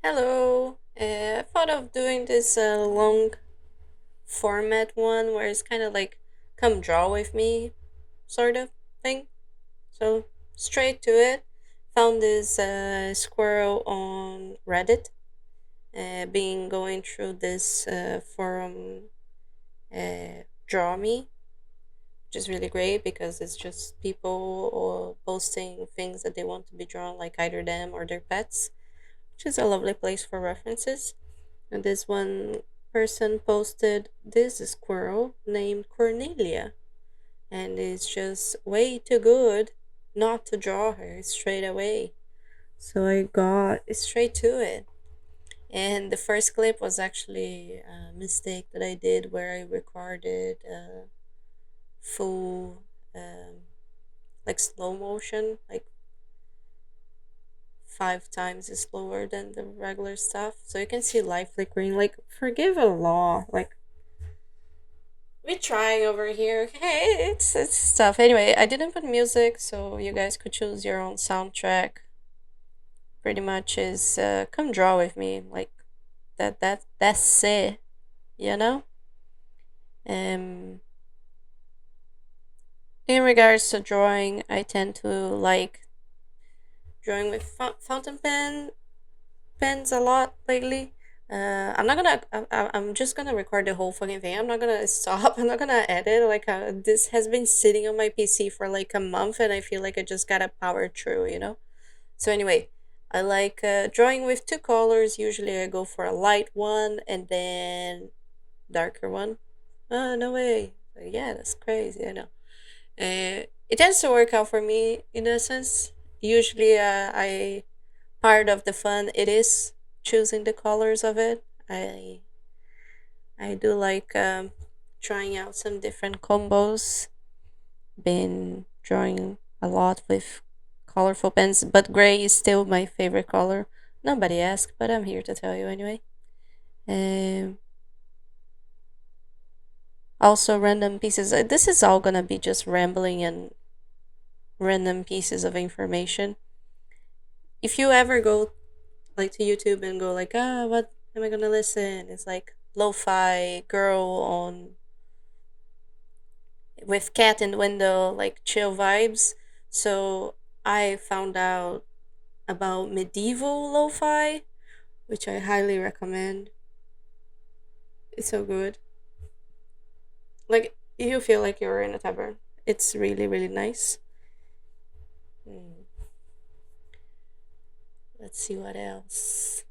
Hello. I thought of doing this long format one where it's kind of like come draw with me sort of thing. So straight to it. Found this squirrel on Reddit. Been going through this forum draw me, which is really great because it's just people or posting things that they want to be drawn, like either them or their pets, which is a lovely place for references. And this one person posted this squirrel named Cornelia, and it's just way too good not to draw her straight away. So I got straight to it. And the first clip was actually a mistake that I did where I recorded full, um, like slow motion, like 5 times slower than the regular stuff. So you can see light flickering. Like, forgive a law. Like, we're trying over here. Hey, it's stuff. Anyway, I didn't put music, so you guys could choose your own soundtrack. Pretty much is come draw with me. Like that's it. You know. Um. In regards to drawing, I tend to like drawing with fountain pens a lot lately. I'm not gonna. I'm just gonna record the whole fucking thing. I'm not gonna stop. I'm not gonna edit. Like this has been sitting on my PC for like a month, and I feel like I just gotta power through. So anyway, I like drawing with two colors. Usually, I go for a light one and then darker one. Oh no way! Yeah, that's crazy. I know. It tends to work out for me in a sense. Usually, I part of the fun it is choosing the colors of it. I do like trying out some different combos. Been drawing a lot with colorful pens, but gray is still my favorite color. Nobody asked, but I'm here to tell you anyway. Um, Also, random pieces. This is all gonna be just rambling and random pieces of information. If you ever go like to YouTube and go like, what am I gonna listen? It's like lo-fi girl on with cat in the window, like chill vibes. So I found out about medieval lo-fi, which I highly recommend. It's so good. Like you feel like you're in a tavern. It's really really nice. Hmm. Let's see what else.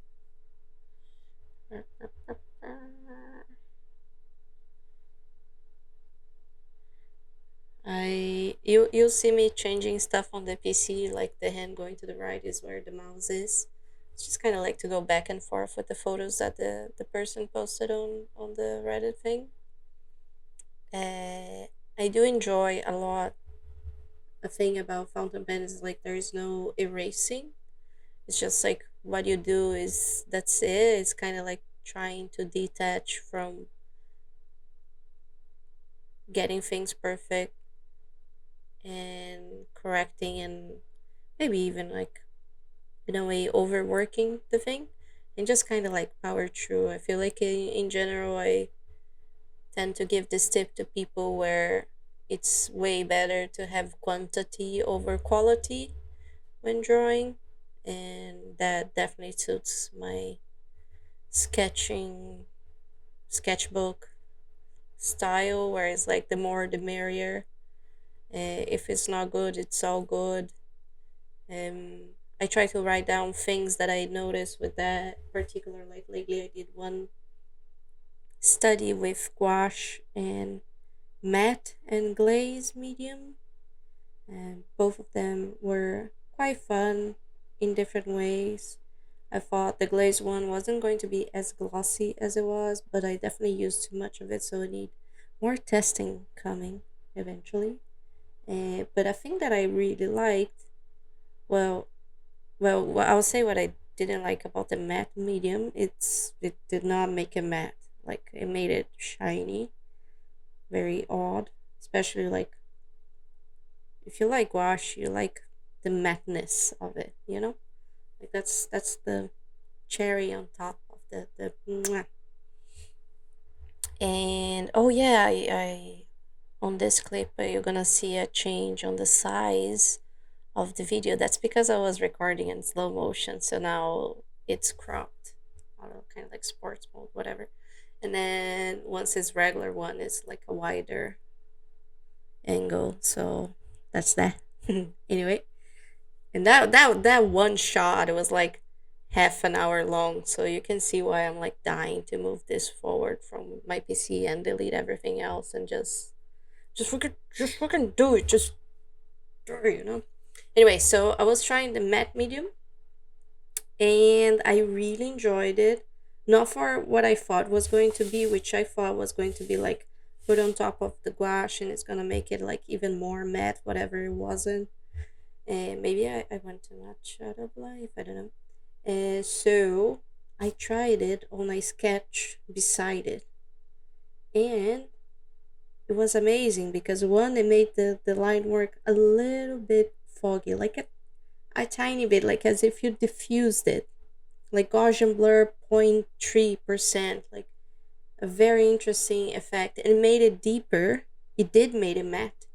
You'll see me changing stuff on the PC, like the hand going to the right is where the mouse is. It's just kind of like to go back and forth with the photos that the person posted on the Reddit thing. Uh, I do enjoy a lot. A thing about fountain pens is like there is no erasing. It's just like what you do is that's it. It's kind of like trying to detach from getting things perfect and correcting and maybe even like in a way overworking the thing and just kind of like power through. I feel like in general I tend to give this tip to people where it's way better to have quantity over quality when drawing, and that definitely suits my sketching sketchbook style, where it's like the more the merrier. If it's not good, it's all good. I try to write down things that I notice with that particular. Like lately, I did one study with gouache and matte and glaze medium, and both of them were quite fun in different ways. I thought the glaze one wasn't going to be as glossy as it was, but I definitely used too much of it, so I need more testing coming eventually. But a thing that I really liked, well, I'll say what I didn't like about the matte medium. It did not make it matte. Like it made it shiny, very odd. Especially like if you like gouache, you like the matteness of it. Like that's the cherry on top of the mwah. And oh yeah, I on this clip you're gonna see a change on the size of the video. That's because I was recording in slow motion, so now it's cropped. I don't know, kind of like sports mode, whatever. And then once it's regular one, it's like a wider angle. So that's that. Anyway, and that one shot, it was like half an hour long, so you can see why I'm like dying to move this forward from my PC and delete everything else and just fucking do it. Just do it, you know. Anyway, so I was trying the matte medium and I really enjoyed it. Not for what I thought was going to be, which I thought was going to be like put on top of the gouache and it's gonna make it like even more matte, whatever it wasn't. And maybe I went too much out of life, I don't know. So I tried it on a sketch beside it, and it was amazing because one, it made the line work a little bit foggy, like a tiny bit, like as if you diffused it, like Gaussian blur 0.3%, like a very interesting effect. And it made it deeper. It did made it matte.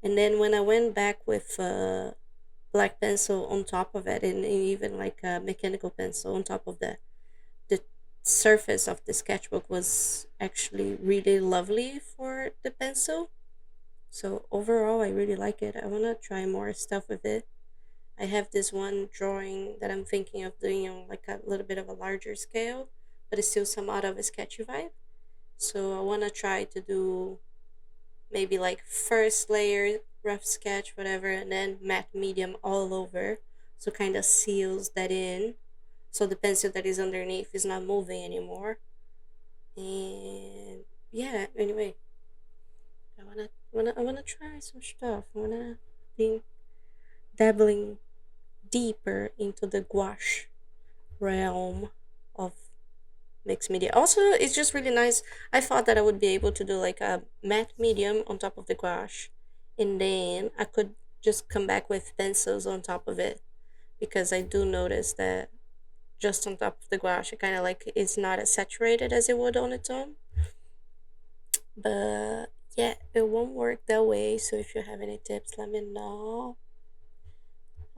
And then when I went back with black pencil on top of it, and even like a mechanical pencil on top of that, the surface of the sketchbook was actually really lovely for the pencil. So overall, I really like it. I want to try more stuff with it. I have this one drawing that I'm thinking of doing on like a little bit of a larger scale, but it's still somewhat of a sketchy vibe. So I want to try to do maybe like first layer rough sketch, whatever, and then matte medium all over. So kind of seals that in. So the pencil that is underneath is not moving anymore. And yeah, anyway, I wanna try some stuff. I wanna be dabbling deeper into the gouache realm of mixed media. Also, it's just really nice. I thought that I would be able to do like a matte medium on top of the gouache, and then I could just come back with pencils on top of it, because I do notice that just on top of the gouache, it kind of like it's not as saturated as it would on its own. But yeah, it won't work that way. So if you have any tips, let me know.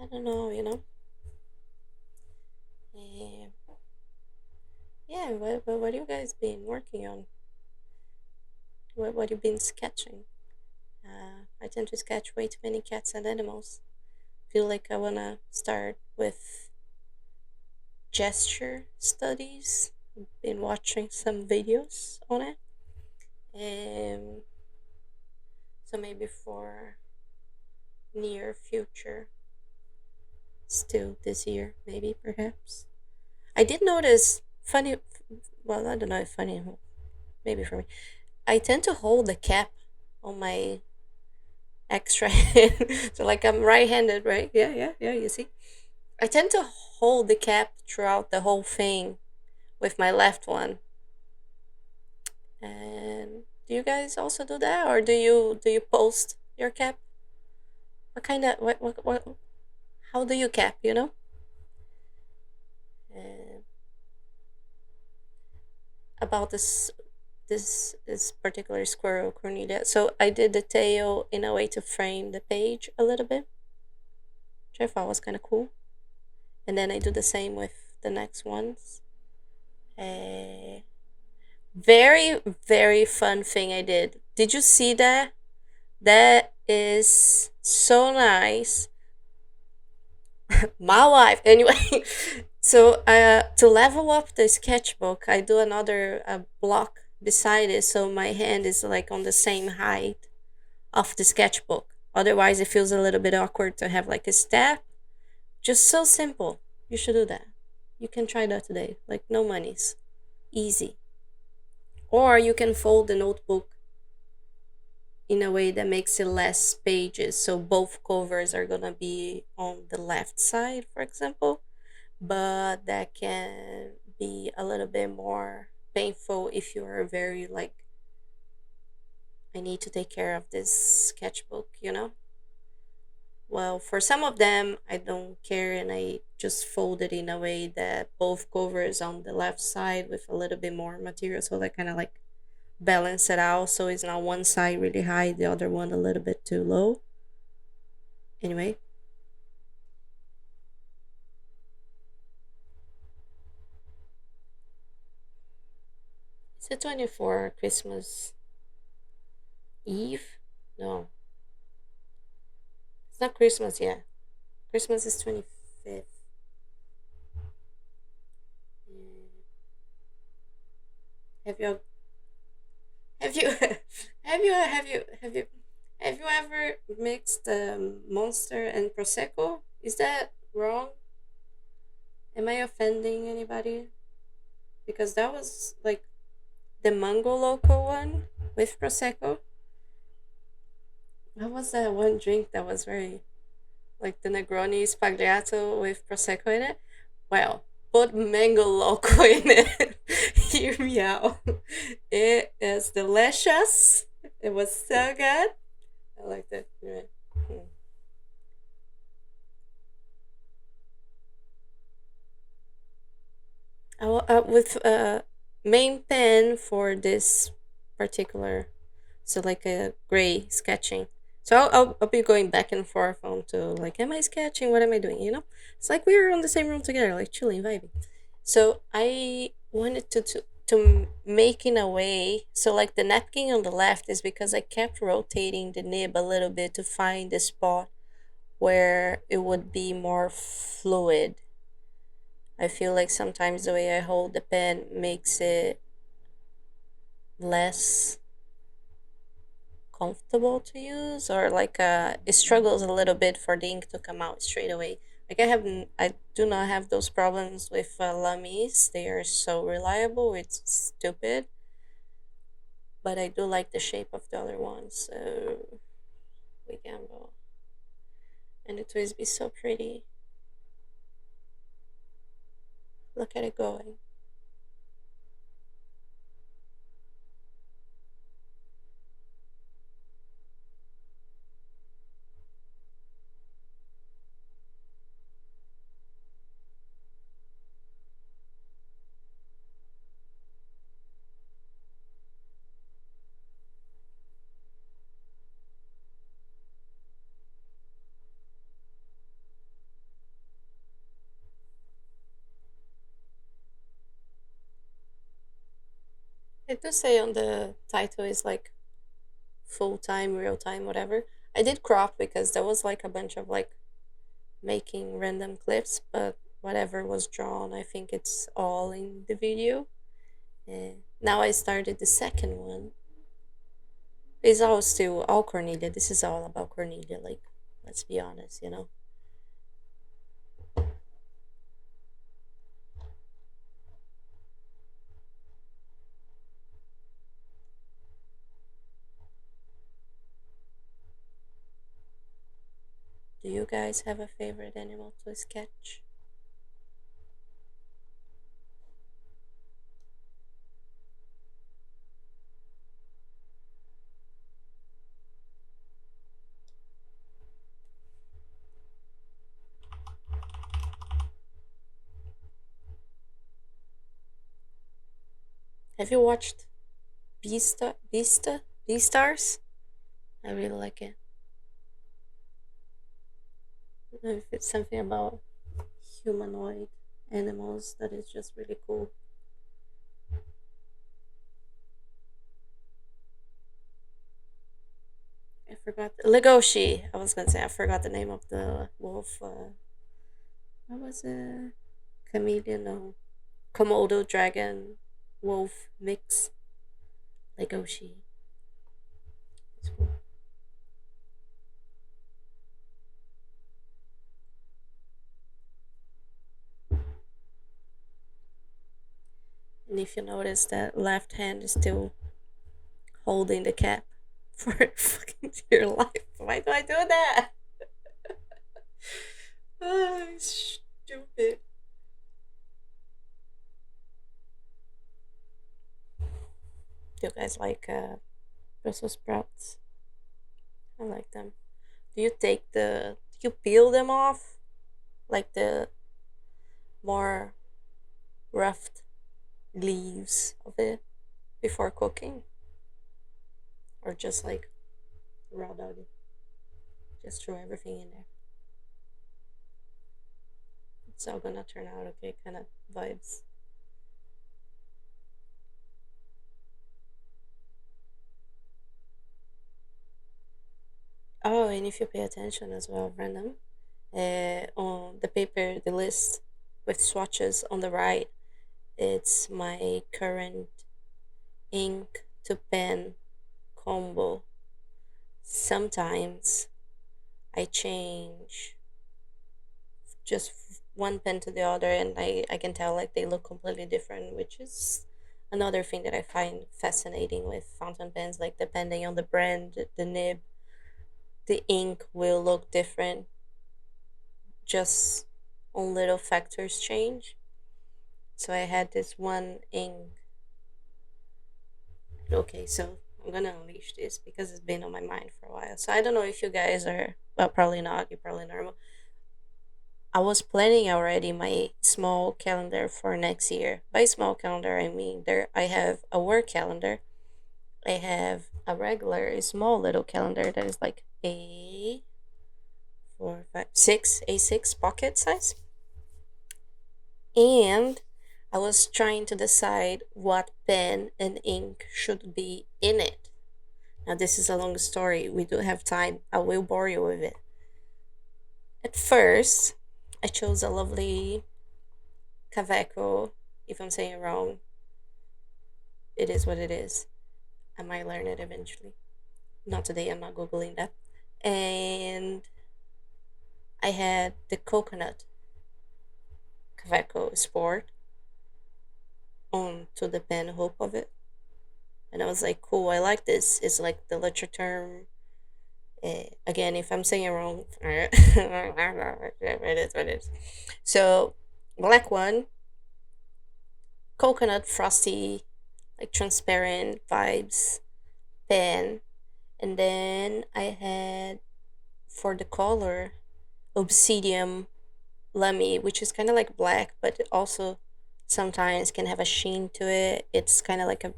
I don't know, you know. Eh, yeah, what you guys been working on? What you been sketching? I tend to sketch way too many cats and animals. Feel like I wanna start with gesture studies. Been watching some videos on it, and so maybe for near future, still this year, maybe perhaps. I did notice funny. Well, I don't know if funny. Maybe for me, I tend to hold the cap on my extra hand. So like I'm right-handed, right? Yeah, yeah, yeah. You see, I tend to hold the cap throughout the whole thing with my left one. And do you guys also do that, or do you post your cap? What kind of what? How do you cap? You know. And about this particular squirrel, Cornelia. So I did the tail in a way to frame the page a little bit, which I thought was kind of cool. And then I do the same with the next ones. Uh, very very fun thing I did. Did you see that? That is so nice. My wife. Anyway, so to level up the sketchbook, I do another block beside it, so my hand is like on the same height of the sketchbook. Otherwise, it feels a little bit awkward to have like a step. Just so simple. You should do that. You can try that today. Like no monies, easy. Or you can fold the notebook in a way that makes it less pages, so both covers are gonna be on the left side, for example. But that can be a little bit more painful if you are very like, I need to take care of this sketchbook, Well, for some of them, I don't care and I just fold it in a way that both covers on the left side with a little bit more material so that kind of like balance it out so it's not one side really high, the other one a little bit too low. Anyway, it's the 24 Christmas Eve? No, it's not Christmas yet. Christmas is 25th. Mm. Have you have you have you ever mixed Monster and Prosecco? Is that wrong? Am I offending anybody? Because that was like the Mango Loco one with Prosecco. What was that one drink that was very like the Negroni Spagliato with Prosecco in it? Well, put Mango Loco in it. Hear me out. It is delicious. It was so good. I liked it. Anyway. Hmm. With main pen for this particular, so like a gray sketching. So I'll be going back and forth on to like, am I sketching? What am I doing? You know, it's like we were in the same room together, like chilling, vibing. So I wanted to make in a way. So like the napkin on the left is because I kept rotating the nib a little bit to find the spot where it would be more fluid. I feel like sometimes the way I hold the pen makes it less comfortable to use, or like it struggles a little bit for the ink to come out straight away. Like I do not have those problems with Lamis. They are so reliable. It's stupid, but I do like the shape of the other ones. So we gamble, and it always be so pretty. Look at it going. It does say on the title is like full time, real time, whatever. I did crop because there was like a bunch of like making random clips, but whatever was drawn, I think it's all in the video. Now I started the second one. It's all still all Cornelia. This is all about Cornelia. Like, let's be honest, you know. Do you guys have a favorite animal to sketch? Have you watched Beastars? I really like it. I don't know if it's something about humanoid animals that is just really cool. I forgot Legoshi. I was gonna say I forgot the name of the wolf. What was it? Chameleon? No, Komodo dragon wolf mix. Legoshi. It's cool. And if you notice that left hand is still holding the cap for fucking dear life. Why do I do that? Ah, stupid. Do you guys like Brussels sprouts? I like them. Do you take the you peel them off, like the more rough leaves of it before cooking, or just like raw dog it, just throw everything in there. It's all gonna turn out okay, kind of vibes. Oh, and if you pay attention as well, random, on the paper, the list with swatches on the right, it's my current ink to pen combo. Sometimes I change just one pen to the other, and I can tell like they look completely different, which is another thing that I find fascinating with fountain pens. Like, depending on the brand, the nib, the ink will look different just on little factors change. So I had this one ink. Okay, so I'm gonna unleash this because it's been on my mind for a while. So I don't know if you guys are, well, probably not. You're probably normal. I was planning already my small calendar for next year. By small calendar, I mean there I have a work calendar. I have a regular, a small little calendar that is like a four, five, six, A6 pocket size. And I was trying to decide what pen and ink should be in it. Now, this is a long story. We do have time. I will bore you with it. At first, I chose a lovely Caveco. If I'm saying it wrong, it is what it is. I might learn it eventually. Not today, I'm not Googling that. And I had the coconut Caveco Sport on to the pen hope of it. And I was like, cool, I like this. It's like the literature term. Again, if I'm saying it wrong, it is what it is. So, black one, coconut, frosty, like transparent vibes pen. And then I had, for the color, obsidian lemmy, which is kind of like black, but it also sometimes can have a sheen to it. It's kind of like a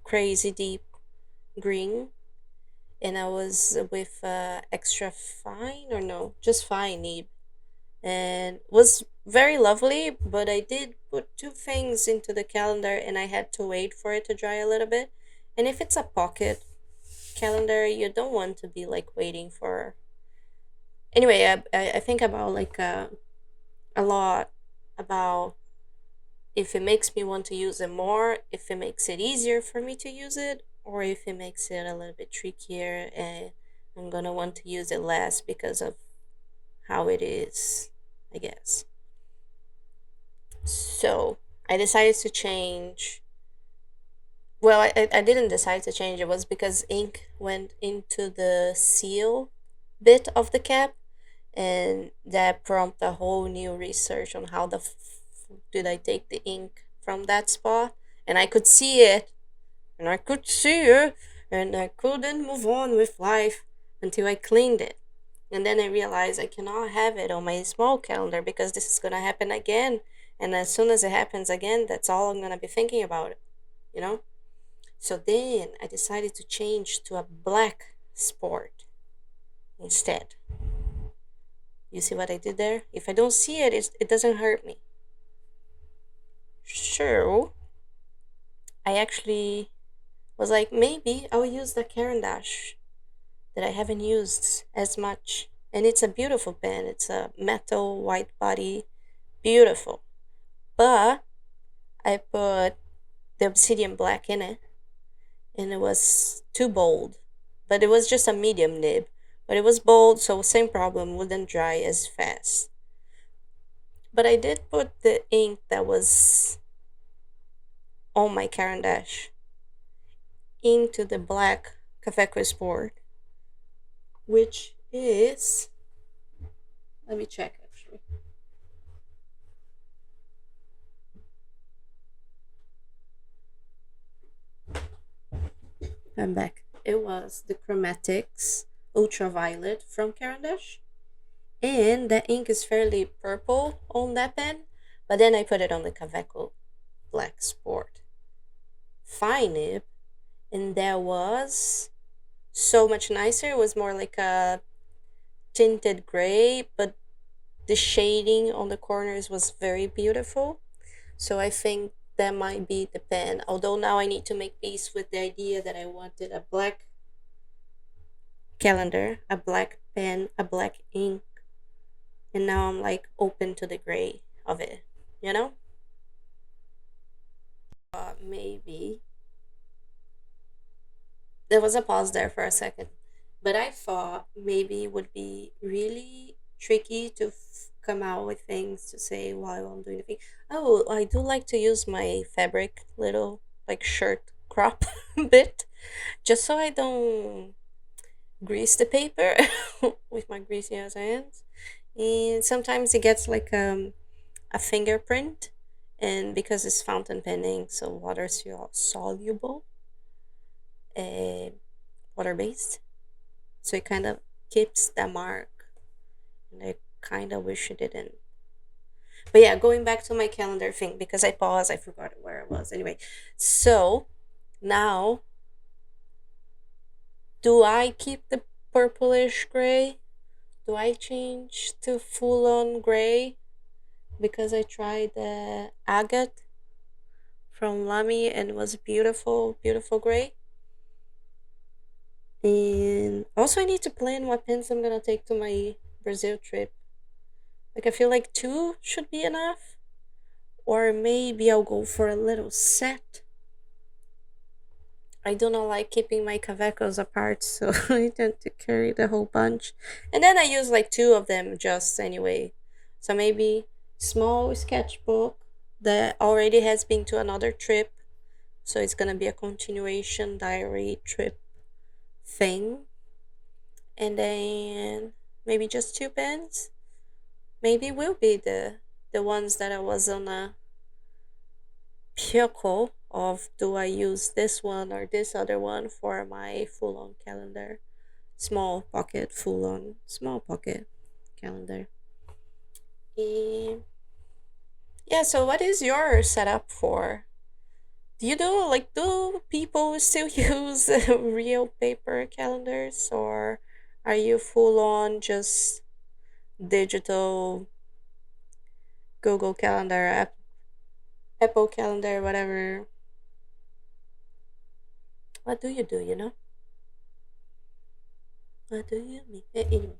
crazy deep green. And I was with extra fine, or no, just fine nib, and was very lovely. But I did put two things into the calendar, and I had to wait for it to dry a little bit. And if it's a pocket calendar, you don't want to be like waiting for. Anyway, I think about like a lot about if it makes me want to use it more, if it makes it easier for me to use it, or if it makes it a little bit trickier and I'm gonna want to use it less because of how it is, I guess. So I decided to change. Well, I didn't decide to change. It was because ink went into the seal bit of the cap, and that prompted a whole new research on how the did I take the ink from that spot. And I could see it, and I could see it, and I couldn't move on with life until I cleaned it. And then I realized I cannot have it on my small calendar because this is gonna happen again. And as soon as it happens again, that's all I'm gonna be thinking about it, you know? So then I decided to change to a black sport instead. You see what I did there? If I don't see it, it doesn't hurt me. So I actually was like, maybe I'll use the Caran d'Ache that I haven't used as much. And it's a beautiful pen. It's a metal white body, beautiful. But I put the obsidian black in it, and it was too bold. But it was just a medium nib. But it was bold, so same problem, wouldn't dry as fast. But I did put the ink that was on my Caran d'Ache into the black Cafe Sport, which is, let me check actually. I'm back. It was the Chromatics Ultraviolet from Caran d'Ache. And the ink is fairly purple on that pen, but then I put it on the Kaweco Black Sport fine nib, and that was so much nicer. It was more like a tinted gray, but the shading on the corners was very beautiful. So I think that might be the pen. Although now I need to make peace with the idea that I wanted a black calendar, a black pen, a black ink, and now I'm like open to the gray of it, you know? Maybe there was a pause there for a second, but I thought maybe it would be really tricky to come out with things to say while I'm doing the thing. Oh, I do like to use my fabric little like shirt crop bit just so I don't grease the paper with my greasy ass hands. And sometimes it gets like a fingerprint, and because it's fountain penning, so water soluble, uh, water based, so it kind of keeps the mark. And I kind of wish it didn't. But yeah, going back to my calendar thing because I paused, I forgot where I was. Anyway, so now do I keep the purplish gray? Do I change to full on gray? Because I tried the agate from Lamy and it was beautiful, beautiful gray. And also, I need to plan what pens I'm gonna take to my Brazil trip. Like, I feel like two should be enough, or maybe I'll go for a little set. I do not like keeping my Cavecos apart, so I tend to carry the whole bunch. And then I use like two of them just anyway. So maybe small sketchbook that already has been to another trip, so it's gonna be a continuation diary trip thing. And then maybe just two pens. Maybe will be the ones that I was on a pickle of, do I use this one or this other one for my full on calendar? Small pocket, full on, small pocket calendar. And yeah, so what is your setup for? Do you do like, do people still use real paper calendars, or are you full on just digital Google Calendar, Apple Calendar, whatever? What do you do, you know? What do you mean? Anyway.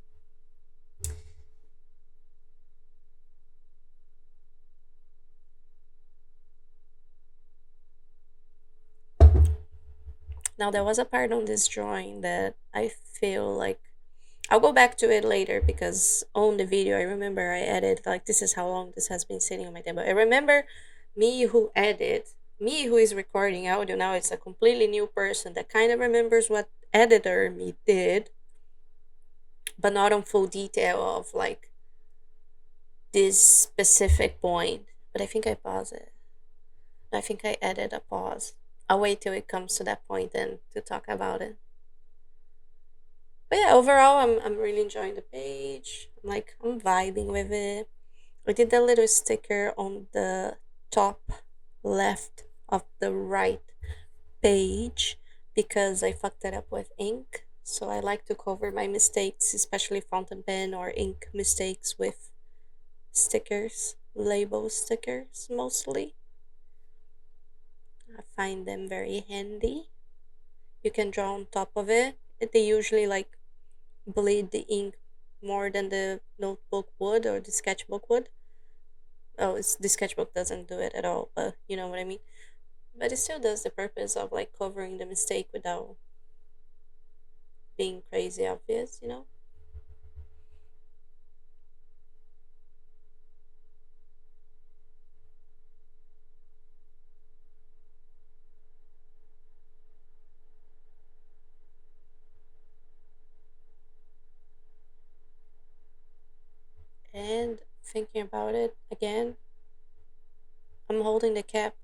Now, there was a part on this drawing that I feel like I'll go back to it later because on the video, I remember I added, like, this is how long this has been sitting on my table. I remember me who is recording audio now, it's a completely new person that kind of remembers what editor me did, but not on full detail of like this specific point. But I think I pause it. I think I added a pause. I'll wait till it comes to that point then to talk about it. But yeah, overall, I'm really enjoying the page. I'm vibing with it. I did a little sticker on the top left of the right page because I fucked it up with ink. So I like to cover my mistakes, especially fountain pen or ink mistakes, with stickers, label stickers mostly. I find them very handy. You can draw on top of it. They usually like bleed the ink more than the notebook would or the sketchbook would. Oh, the sketchbook doesn't do it at all, but you know what I mean. But it still does the purpose of like covering the mistake without being crazy obvious, you know. And thinking about it again, I'm holding the cap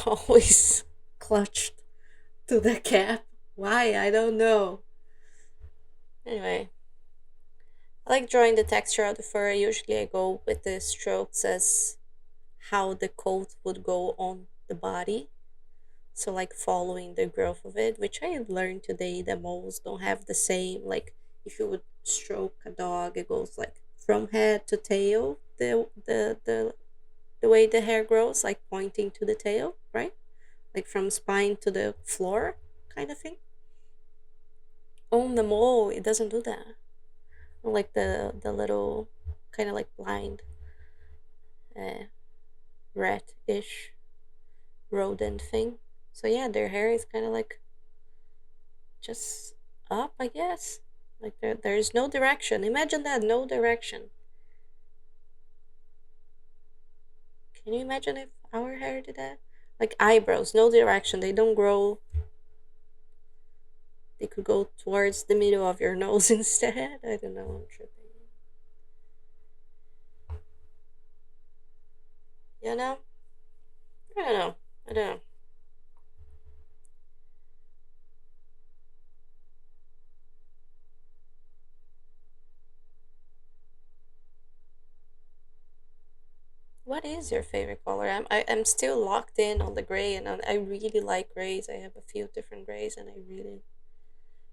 always clutched to the cap. Why? I don't know. Anyway, I like drawing the texture of the fur. Usually I go with the strokes as how the coat would go on the body. So like following the growth of it, which I learned today that moles don't have the same, like if you would stroke a dog, it goes like from head to tail, the way the hair grows, like pointing to the tail, right? Like from spine to the floor kind of thing. On the mole, it doesn't do that. Like the little kind of like blind uh, rat-ish rodent thing. So yeah, their hair is kind of like just up, I guess. Like there's no direction. Imagine that, no direction. Can you imagine if our hair did that? Like eyebrows, no direction. They don't grow. They could go towards the middle of your nose instead. I don't know. I'm tripping. You know? I don't know. I don't know. What is your favorite color? I'm still locked in on the gray, and I really like grays. I have a few different grays, and I really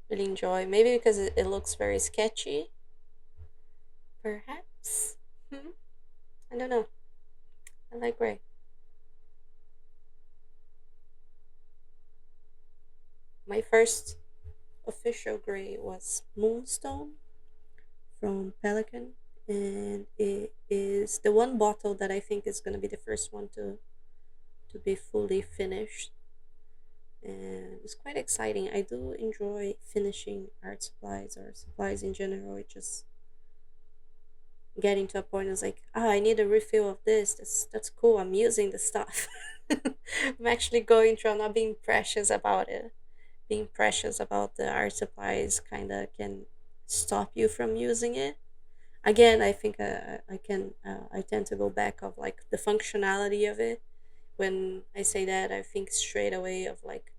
enjoy. Maybe because it looks very sketchy, perhaps. Hmm? I don't know. I like gray. My first official gray was Moonstone from Pelican, and it is the one bottle that I think is gonna be the first one to be fully finished. And it's quite exciting. I do enjoy finishing art supplies or supplies in general. It just getting to a point it's like, oh, I need a refill of this. That's cool. I'm using the stuff. I'm actually going through. I'm not being precious about it. Being precious about the art supplies kind of can stop you from using it. Again, I think I tend to go back of like the functionality of it. When I say that, I think straight away of like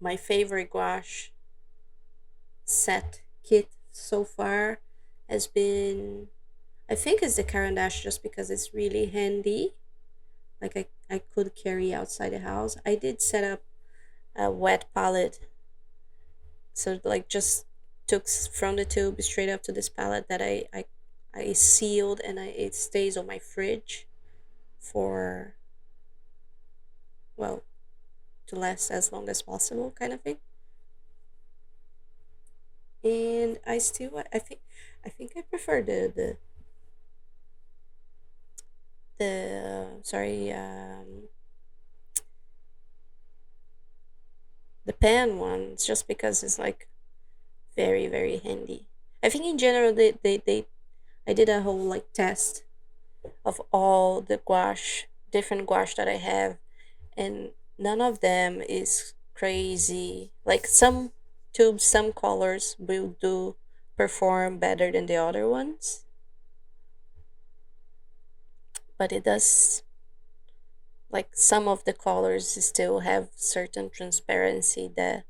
my favorite gouache set kit so far has been, I think it's the Caran d'Ache, just because it's really handy. Like I could carry outside the house. I did set up a wet palette, so like just took from the tube straight up to this palette that I sealed, and it stays on my fridge for, well, to last as long as possible kind of thing. And I still, I think I prefer the sorry, the pan ones, just because it's like very handy. I think in general they I did a whole like test of all the gouache, different gouache that I have, and none of them is crazy. Like some tubes, some colors will do perform better than the other ones, but it does, like some of the colors still have certain transparency that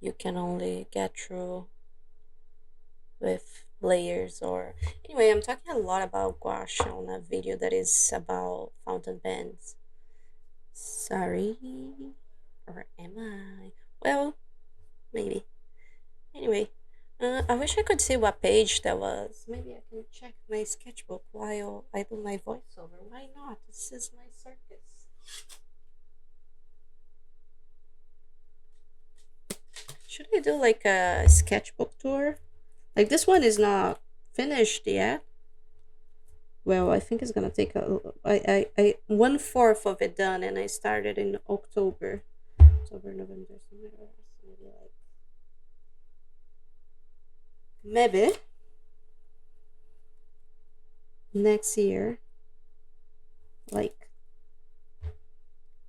you can only get through with layers. Or anyway, I'm talking a lot about gouache on a video that is about fountain pens. Sorry, or am I? Well, maybe. Anyway, I wish I could see what page that was. Maybe I can check my sketchbook while I do my voiceover. Why not? This is my circus. Should I do like a sketchbook tour? Like this one is not finished yet. Well, I think it's gonna take I 1/4 of it done, and I started in October. October, November, December, maybe like maybe next year, like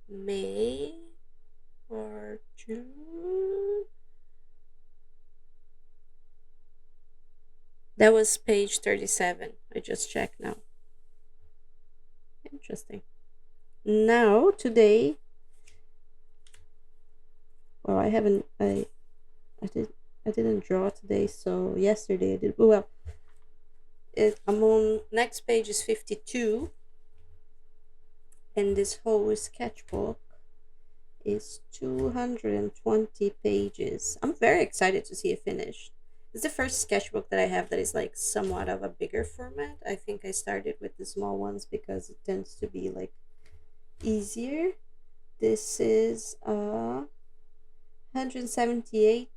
May or June. That was page 37. I just checked now. Interesting. Now today, well, I haven't. I did. I didn't draw today, so yesterday I did. Well, I'm on next page is 52, and this whole sketchbook is 220 pages. I'm very excited to see it finished. It's the first sketchbook that I have that is like somewhat of a bigger format. I think I started with the small ones because it tends to be like easier. This is 178,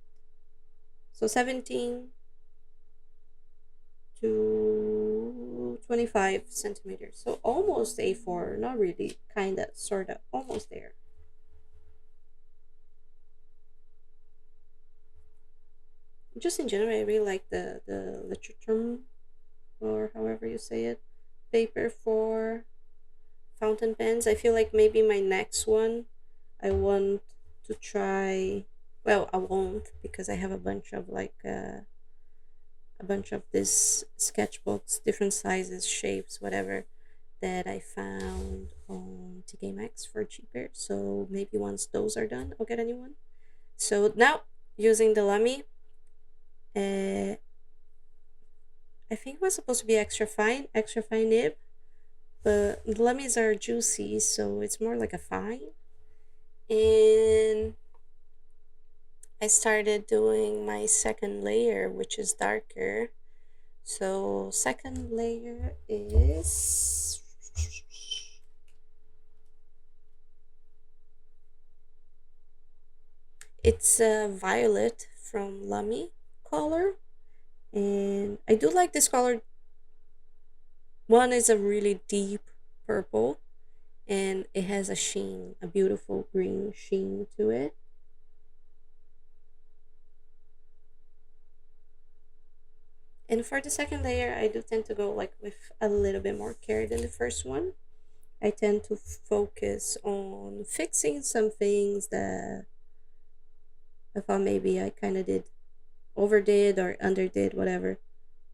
so 17 to 25 centimeters. So almost A4, not really, kind of, sort of, almost there. Just in general, I really like the literature, or however you say it, paper for fountain pens. I feel like maybe my next one, I want to try. Well, I won't because I have a bunch of these sketchbooks, different sizes, shapes, whatever, that I found on TK Maxx for cheaper. So maybe once those are done, I'll get a new one. So now using the Lamy, uh, I think it was supposed to be extra fine nib, but the Lamys are juicy, so it's more like a fine. And I started doing my second layer, which is darker. So second layer is it's a violet from Lamy color, and I do like this color. One is a really deep purple, and it has a sheen, a beautiful green sheen to it. And for the second layer, I do tend to go like with a little bit more care than the first one. I tend to focus on fixing some things that I thought maybe I kind of did overdid or underdid, whatever,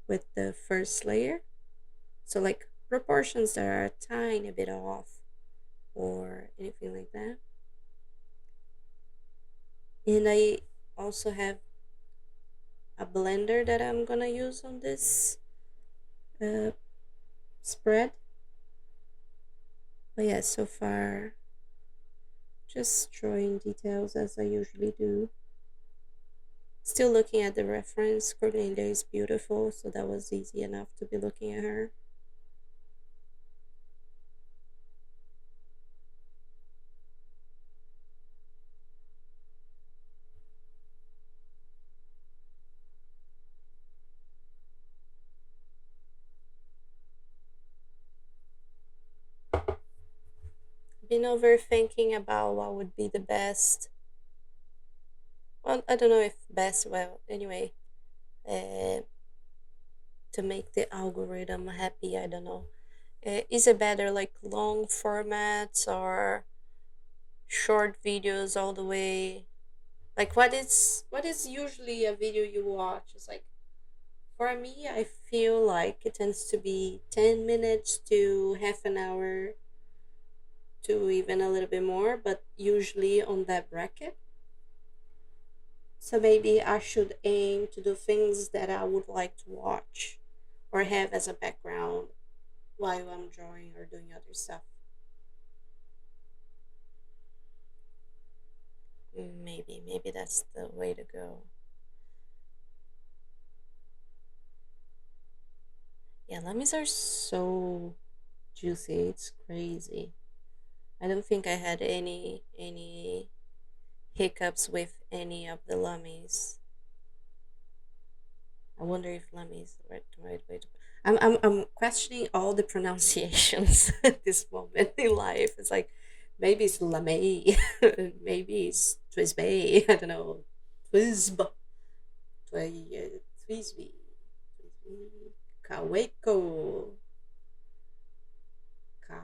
with the first layer. So, like proportions that are a tiny bit off or anything like that. And I also have a blender that I'm gonna use on this uh, spread. But yeah, so far, just drawing details as I usually do. Still looking at the reference. Cornelia is beautiful, so that was easy enough to be looking at her. Been overthinking about what would be the best. Well, I don't know if best, well, anyway, uh, to make the algorithm happy, I don't know. Is it better like long formats or short videos all the way? Like what is usually a video you watch? It's like for me, I feel like it tends to be 10 minutes to half an hour to even a little bit more, but usually on that bracket. So maybe I should aim to do things that I would like to watch or have as a background while I'm drawing or doing other stuff. Maybe that's the way to go. Yeah, lemons are so juicy. It's crazy. I don't think I had any hiccups with any of the lummies. I wonder if lummy is the right way to. I'm questioning all the pronunciations at this moment in life. It's like maybe it's lame, maybe it's twisby. I don't know, twisb, twisby, twisby, kaweko, ka,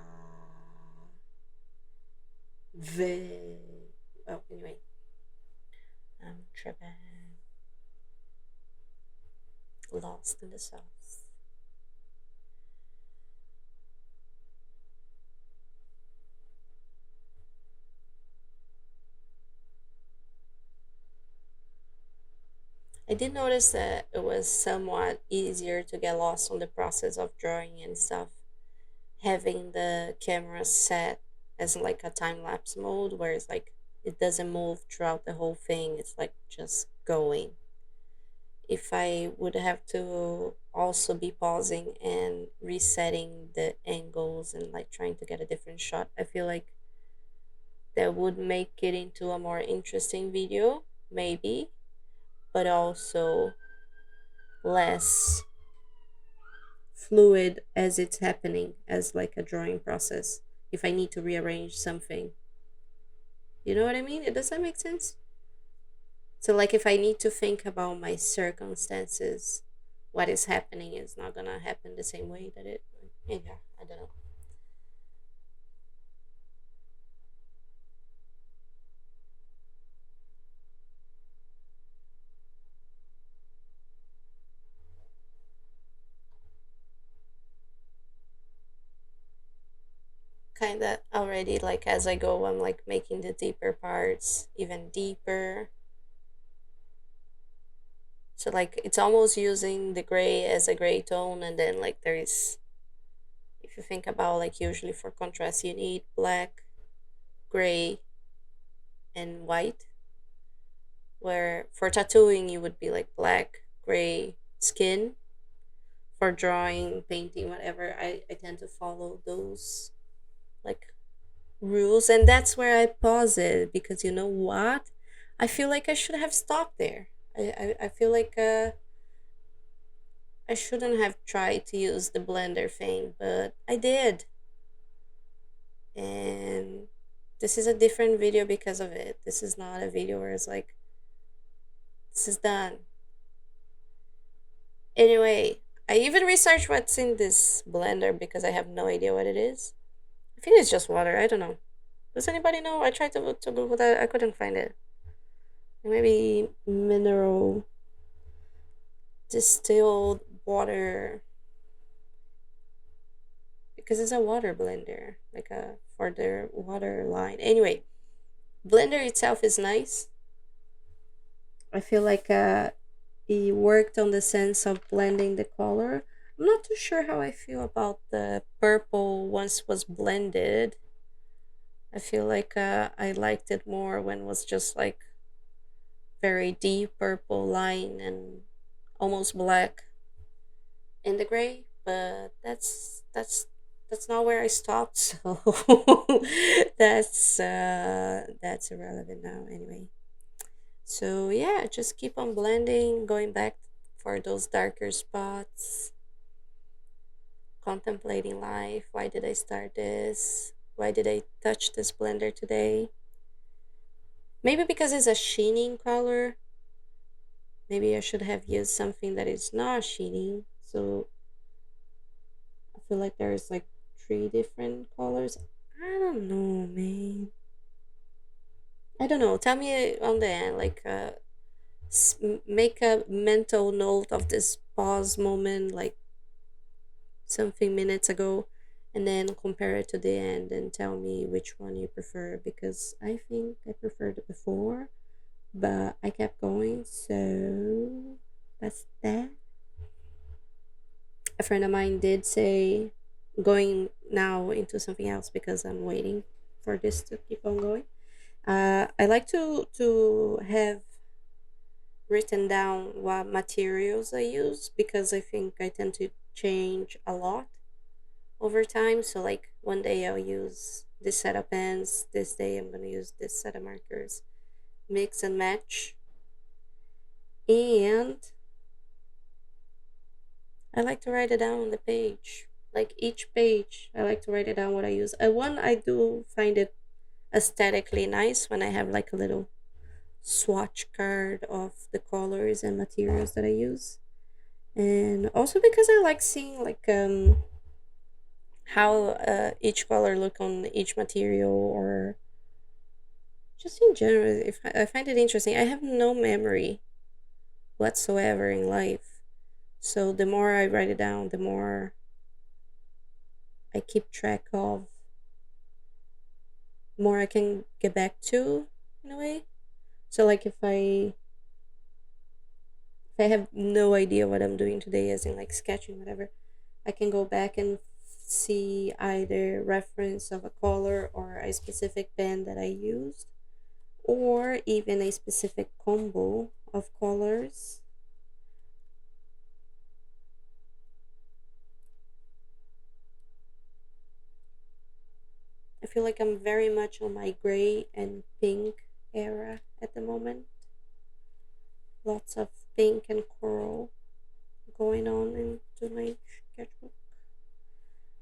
ve. Well, anyway, I'm tripping, lost in the sauce. I did notice that it was somewhat easier to get lost on the process of drawing and stuff, having the camera set as like a time lapse mode where it's like it doesn't move throughout the whole thing, it's like just going. If I would have to also be pausing and resetting the angles and like trying to get a different shot, I feel like that would make it into a more interesting video, maybe, but also less fluid as it's happening as like a drawing process if I need to rearrange something. You know what I mean? It does that make sense? So like if I need to think about my circumstances, what is happening is not gonna happen the same way that it, yeah, I don't know. Kinda already like as I go I'm like making the deeper parts even deeper. So like it's almost using the gray as a gray tone, and then like there is, if you think about like usually for contrast you need black, gray, and white. Where for tattooing you would be like black, gray, skin. For drawing, painting, whatever, I tend to follow those like rules, and that's where I pause it because you know what? I feel like I should have stopped there. I feel like I shouldn't have tried to use the blender thing, but I did. And this is a different video because of it. This is not a video where it's like, this is done. Anyway, I even researched what's in this blender because I have no idea what it is. I think it's just water. I don't know. Does anybody know? I tried to Google that. I couldn't find it. Maybe mineral distilled water because it's a water blender, like a for their water line. Anyway, blender itself is nice. I feel like he worked on the sense of blending the color. I'm not too sure how I feel about the purple once was blended. I feel like I liked it more when it was just like very deep purple line and almost black in the gray. But that's not where I stopped. So that's irrelevant now. Anyway, so yeah, just keep on blending, going back for those darker spots, contemplating life. Why did I start this? Why did I touch this blender today? Maybe because it's a sheening color. Maybe I should have used something that is not sheening. So I feel like there's like three different colors. I don't know, man. I don't know. Tell me on the end, like, make a mental note of this pause moment, like something minutes ago, and then compare it to the end and tell me which one you prefer because I think I preferred it before, but I kept going, so that's that. A friend of mine did say going now into something else because I'm waiting for this to keep on going. I like to have written down what materials I use because I think I tend to change a lot over time. So like one day I'll use this set of pens, this day I'm gonna use this set of markers, mix and match. And I like to write it down on the page. Like each page, I like to write it down what I use. One, I do find it aesthetically nice when I have like a little swatch card of the colors and materials that I use. And also because I like seeing like how each color look on each material, or just in general if I find it interesting. I have no memory whatsoever in life, so the more I write it down, the more I keep track of, more I can get back to in a way. So like if I I have no idea what I'm doing today, as in like sketching, whatever, I can go back and see either reference of a color or a specific pen that I used, or even a specific combo of colors. I feel like I'm very much on my gray and pink era at the moment. Lots of pink and coral going on into my sketchbook.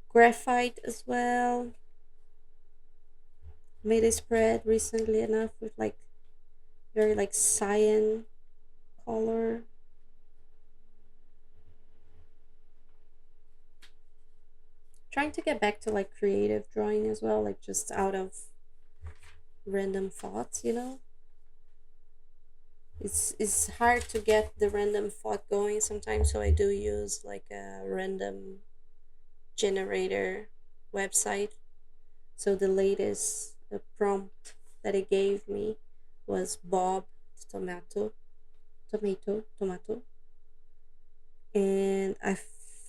Graphite as well. Made a spread recently enough with like very like cyan color. Trying to get back to like creative drawing as well, like just out of random thoughts, you know? It's hard to get the random thought going sometimes, so I do use like a random generator website. So the latest prompt that it gave me was Bob tomato, tomato, and I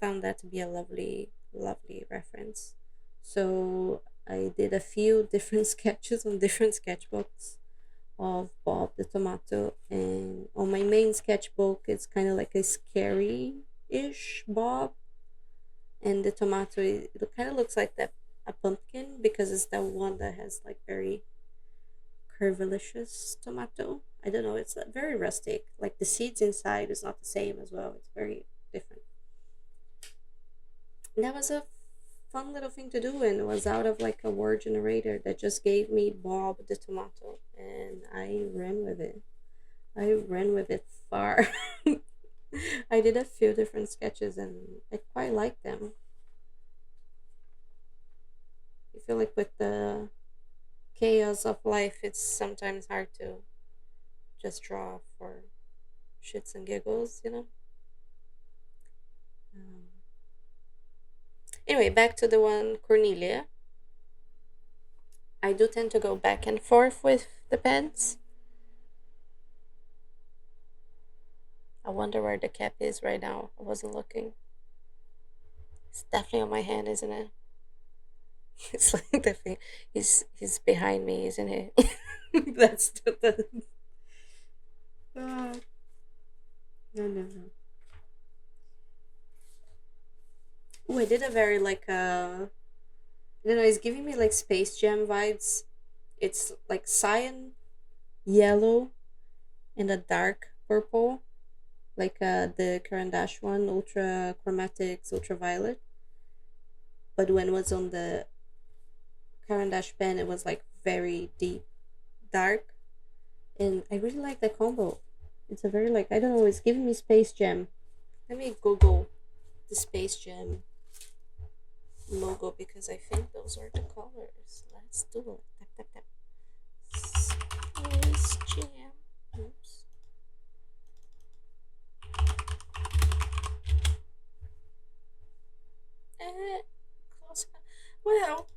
found that to be a lovely, lovely reference. So I did a few different sketches on different sketchbooks of Bob the tomato, and on my main sketchbook, it's kind of like a scary ish Bob, and the tomato it kind of looks like that a pumpkin because it's the one that has like very curvilicious tomato. I don't know, it's very rustic. Like the seeds inside is not the same as well. It's very different. And that was a fun little thing to do, and it was out of like a word generator that just gave me Bob the tomato, and I ran with it. I ran with it far. I did a few different sketches and I quite like them. I feel like with the chaos of life, it's sometimes hard to just draw for shits and giggles, you know? Um, anyway, back to the one Cornelia. I do tend to go back and forth with the pens. I wonder where the cap is right now. I wasn't looking. It's definitely on my hand, isn't it? It's like the thing. He's behind me, isn't it? That's the no, no, no. Oh, I did a very like I don't know. It's giving me like Space Jam vibes. It's like cyan, yellow, and a dark purple, like the Caran d'Ache one, Ultra Chromatics, Ultraviolet. But when it was on the Caran d'Ache pen, it was like very deep, dark, and I really like that combo. It's a very like I don't know. It's giving me Space Jam. Let me Google the Space Jam logo because I think those are the colors. Let's do it. Tap, tap, tap. Space Jam. Oops. Eh, close enough. Well,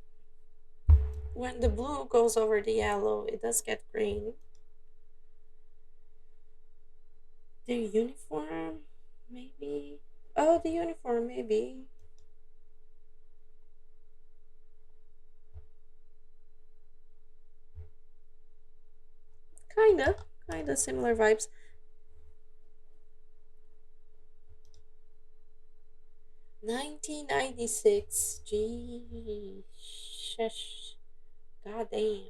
when the blue goes over the yellow, it does get green. The uniform, maybe. Oh, the uniform, maybe. Kinda similar vibes. 1996. Gee, shush. God damn.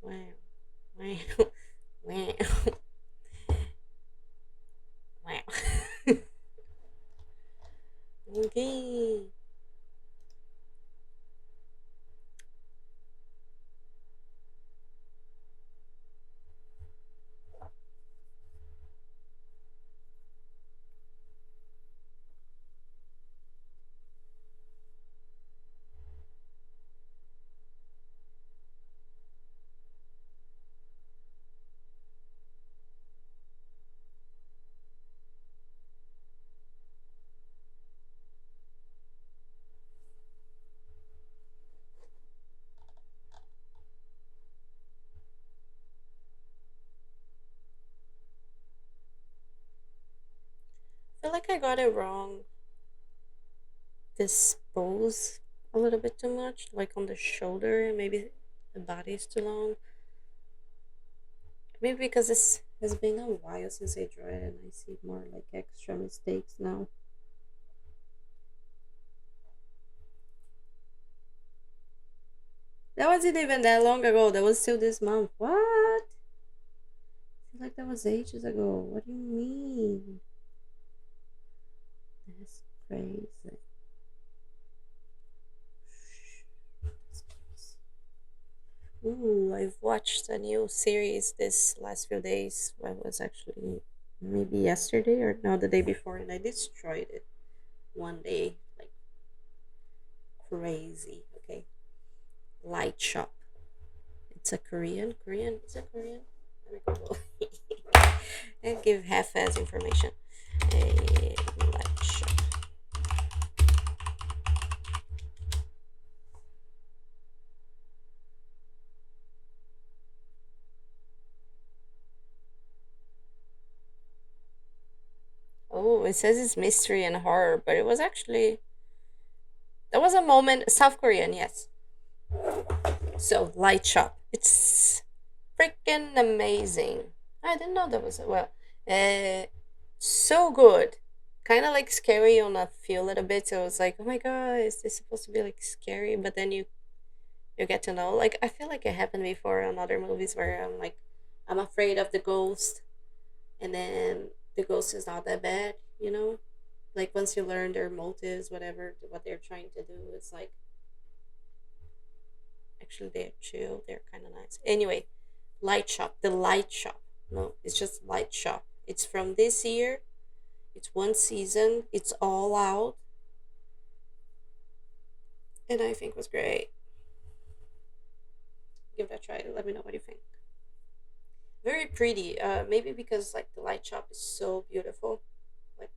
Wow. Wow. Wow. Wow. Okay. like I got it wrong. This pose a little bit too much, like on the shoulder. Maybe the body is too long. Maybe because this has been a while since I drew it, and I see more like extra mistakes now. That wasn't even that long ago. That was still this month. What? I feel like that was ages ago. What do you mean? That's crazy. Ooh, I've watched a new series this last few days. Well, it was actually maybe yesterday or no, the day before, and I destroyed it one day like crazy. Okay, Light Shop. It's a Korean. Korean. Is it Korean? Let me Google. And give half-ass information. A Light Shop. Oh, it says it's mystery and horror, but it was actually there was a moment. South Korean, yes. So Light Shop. It's freaking amazing. I didn't know that was well. Uh, so good. Kind of like scary on a few little bit. So I was like, oh my god, is this supposed to be like scary? But then you get to know. Like I feel like it happened before on other movies where I'm like, I'm afraid of the ghost, and then the ghost is not that bad. You know, like once you learn their motives, whatever what they're trying to do, it's like actually they're chill. They're kind of nice. Anyway, Light Shop. The Light Shop. No, it's just Light Shop. It's from this year. It's one season. It's all out, and I think it was great. Give that a try. Let me know what you think. Very pretty. Maybe because like the light shop is so beautiful, like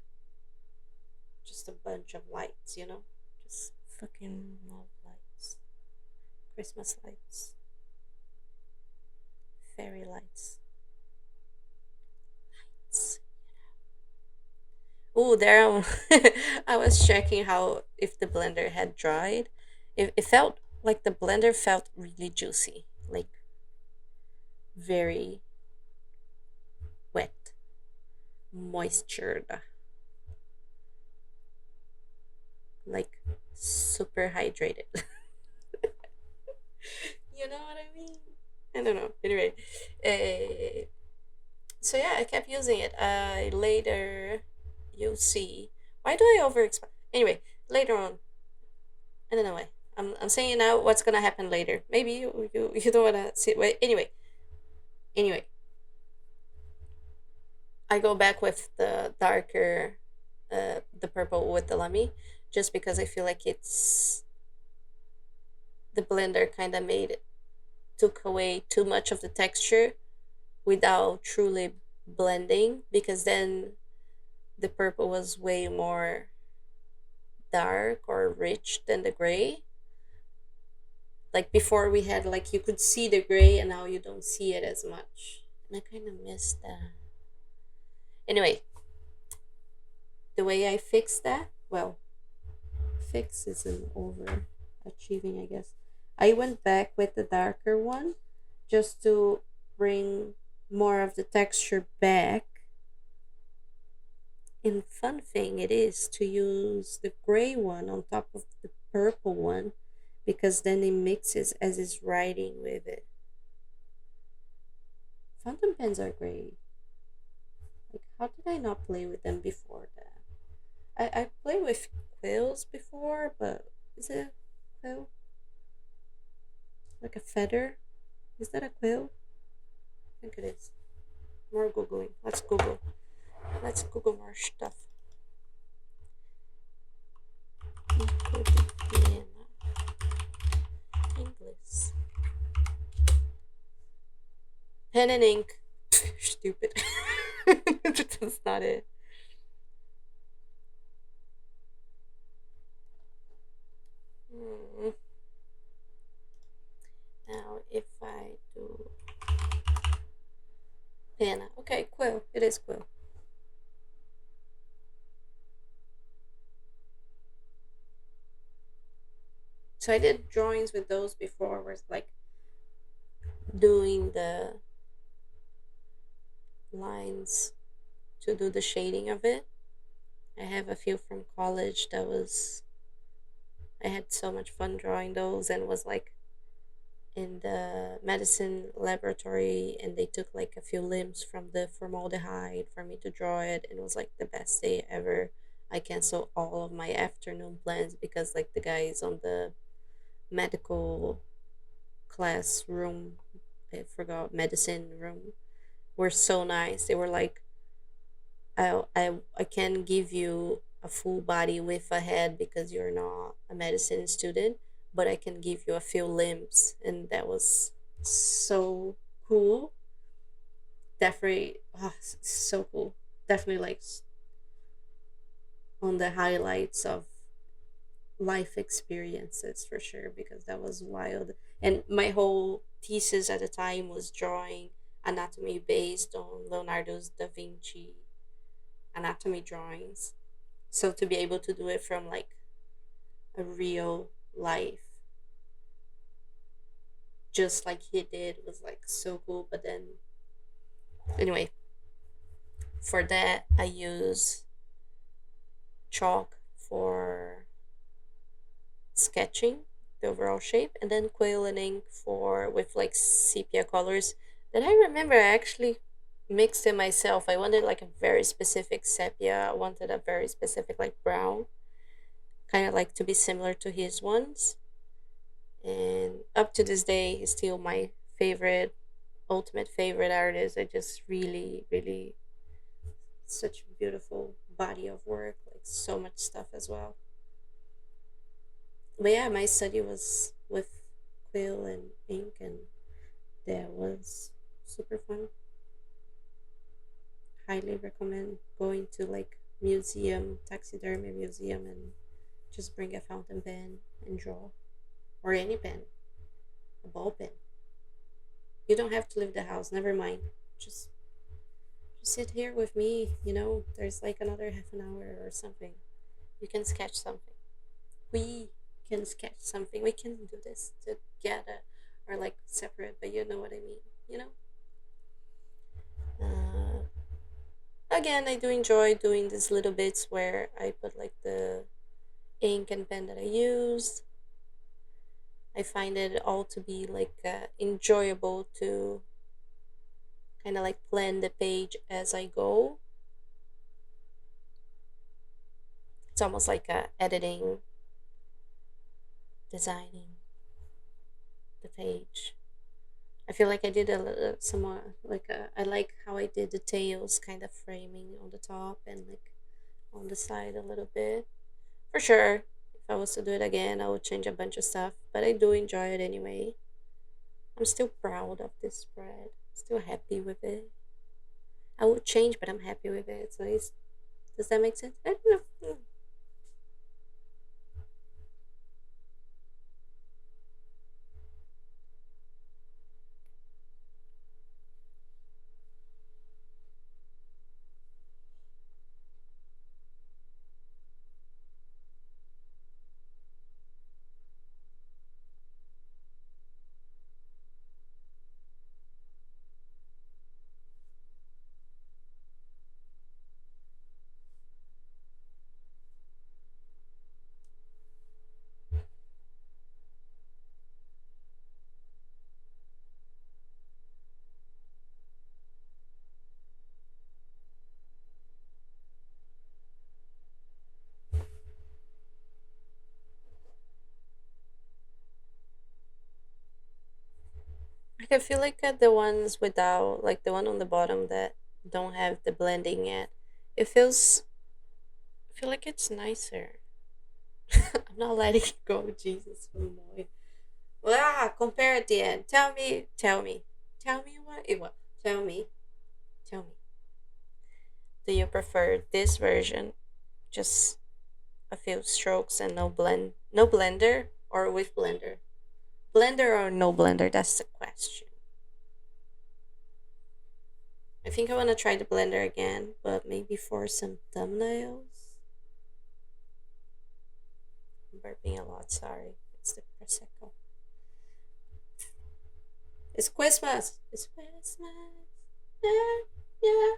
just a bunch of lights, you know, just fucking love lights, Christmas lights, fairy lights. Oh, there I was checking how if the blender had dried. It felt like the blender felt really juicy, like very wet, moistured, like super hydrated. You know what I mean? I don't know. Anyway, uh, so yeah, I kept using it. Later, you'll see. Why do I overexpand? Anyway, later on, I don't know why. I'm saying now what's gonna happen later. Maybe you don't wanna see. Wait. Anyway, I go back with the darker, the purple with the lamy, just because I feel like it's the blender kind of made it took away too much of the texture without truly blending, because then the purple was way more dark or rich than the gray. Like before we had like you could see the gray and now you don't see it as much. And I kind of miss that. Anyway, the way I fixed that, well, fix isn't over achieving, I guess. I went back with the darker one just to bring more of the texture back. And fun thing it is to use the gray one on top of the purple one, because then it mixes as it's writing with it. Fountain pens are great. Like how did I not play with them before that? I played with quills before, but is it a quill? Like a feather? Is that a quill? I think it is. More googling. Let's Google. Let's Google more stuff. English. Pen and ink. Stupid. That's not it. Hmm. Now, if I do pen, okay, quill. It is quill. So I did drawings with those before, where it's like doing the lines to do the shading of it. I have a few from college that was, I had so much fun drawing those, and was like in the medicine laboratory, and they took like a few limbs from the formaldehyde for me to draw it, and it was like the best day ever. I canceled all of my afternoon plans because like the guys on the medical classroom, I forgot, medicine room, were so nice. They were like, I can give you a full body with a head because you're not a medicine student, but I can give you a few limbs. And that was so cool. Definitely, so cool. Definitely like on the highlights of life experiences for sure, because that was wild. And my whole thesis at the time was drawing anatomy based on Leonardo's da Vinci anatomy drawings. So to be able to do it from like a real life, just like he did, was like so cool. But then, anyway, for that, I use chalk for sketching the overall shape, and then quill and ink for with like sepia colors that I remember I actually mixed it myself. I wanted like a very specific sepia. I wanted a very specific like brown, kind of like to be similar to his ones. And up to this day, he's still my favorite, ultimate favorite artist. I just really, really, such a beautiful body of work, like so much stuff as well. But yeah, my study was with quill and ink, and that was super fun. Highly recommend going to like museum, taxidermy museum, and just bring a fountain pen and draw, or any pen, a ball pen. You don't have to leave the house. Never mind. Just sit here with me. There's like another half an hour or something. You can sketch something. We can sketch something. We can do this together, or like separate, but you know what I mean. You know. Uh, Again, I do enjoy doing these little bits where I put like the ink and pen that I used. I find it all to be like enjoyable to kind of like plan the page as I go. It's almost like editing, designing the page. I feel like I did a little somewhat like I like how I did the tails kind of framing on the top and like on the side a little bit. For sure, if I was to do it again, I would change a bunch of stuff, but I do enjoy it anyway. I'm still proud of this spread. Still happy with it. I would change, but I'm happy with it. So does that make sense? I don't know. Like I feel like the ones without, like the one on the bottom that don't have the blending yet, it feels. I feel like it's nicer. I'm not letting it go. Jesus, oh my. Compare at the end. Tell me what it was. Tell me. Do you prefer this version, just a few strokes and no blender, or with blender? Blender or no blender? That's the question. I think I want to try the blender again, but maybe for some thumbnails. I'm burping a lot. Sorry. It's the prosecco. It's Christmas. It's Christmas. Yeah, yeah.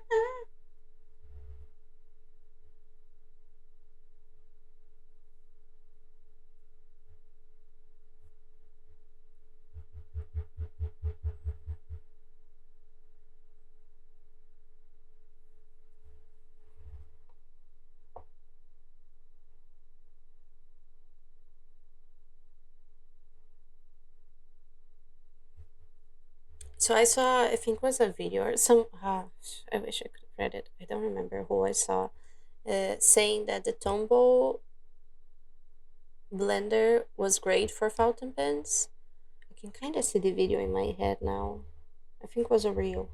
So I saw, I think it was a video or some. I wish I could have read it. I don't remember who I saw saying that the Tombow blender was great for fountain pens. I can kind of see the video in my head now. I think it was a reel,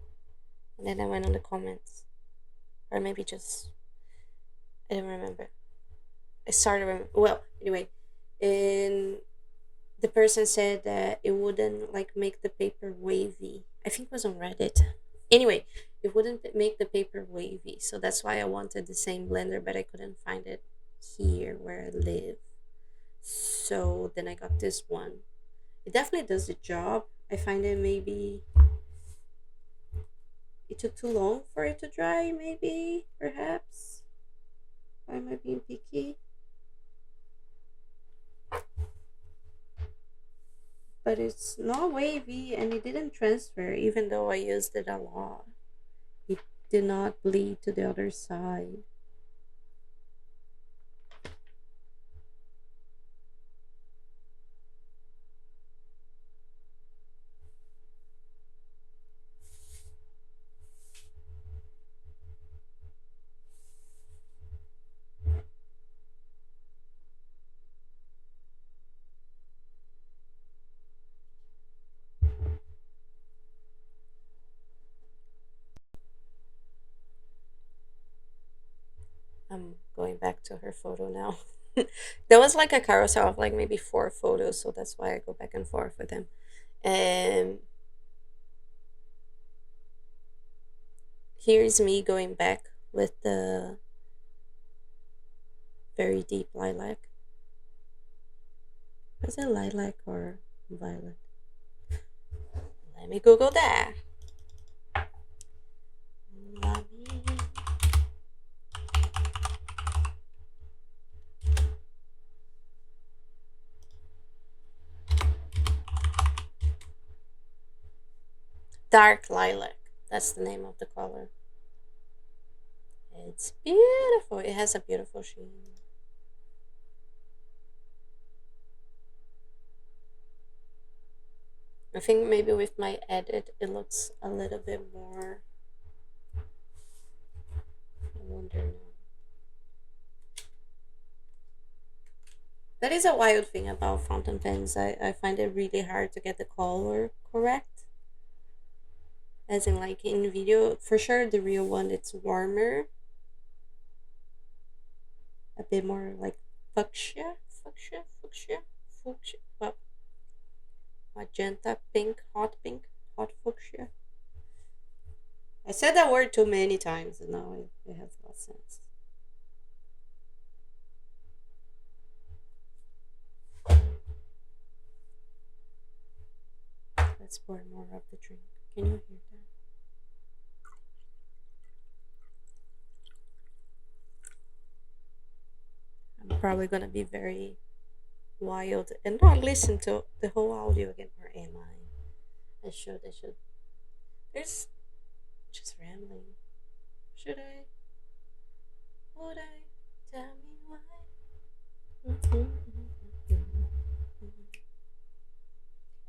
and then I went on the comments, or maybe just I don't remember. I started well anyway, and the person said that it wouldn't like make the paper wavy. I think it was on Reddit. Anyway, it wouldn't make the paper wavy, so that's why I wanted the same blender, but I couldn't find it here where I live. So then I got this one. It definitely does the job. I find it maybe it took too long for it to dry, maybe, perhaps. Why am I being picky? But it's not wavy and it didn't transfer even though I used it a lot. It did not bleed to the other side. I'm going back to her photo now. There was like a carousel of like maybe four photos, so that's why I go back and forth with them. And here's me going back with the very deep lilac. Was it lilac or violet? Let me Google that. Dark lilac. That's the name of the color. It's beautiful. It has a beautiful sheen. I think maybe with my edit, it looks a little bit more. I wonder now. That is a wild thing about fountain pens. I find it really hard to get the color correct. As in, like in video, for sure, the real one it's warmer, a bit more like fuchsia. Well, magenta pink, hot fuchsia. I said that word too many times, and now it has lost sense. Let's pour more of the drink. Can you hear that? I'm probably gonna be very wild and not listen to the whole audio again, or am I? I should. I should. There's just rambling. Should I? Would I? Tell me why.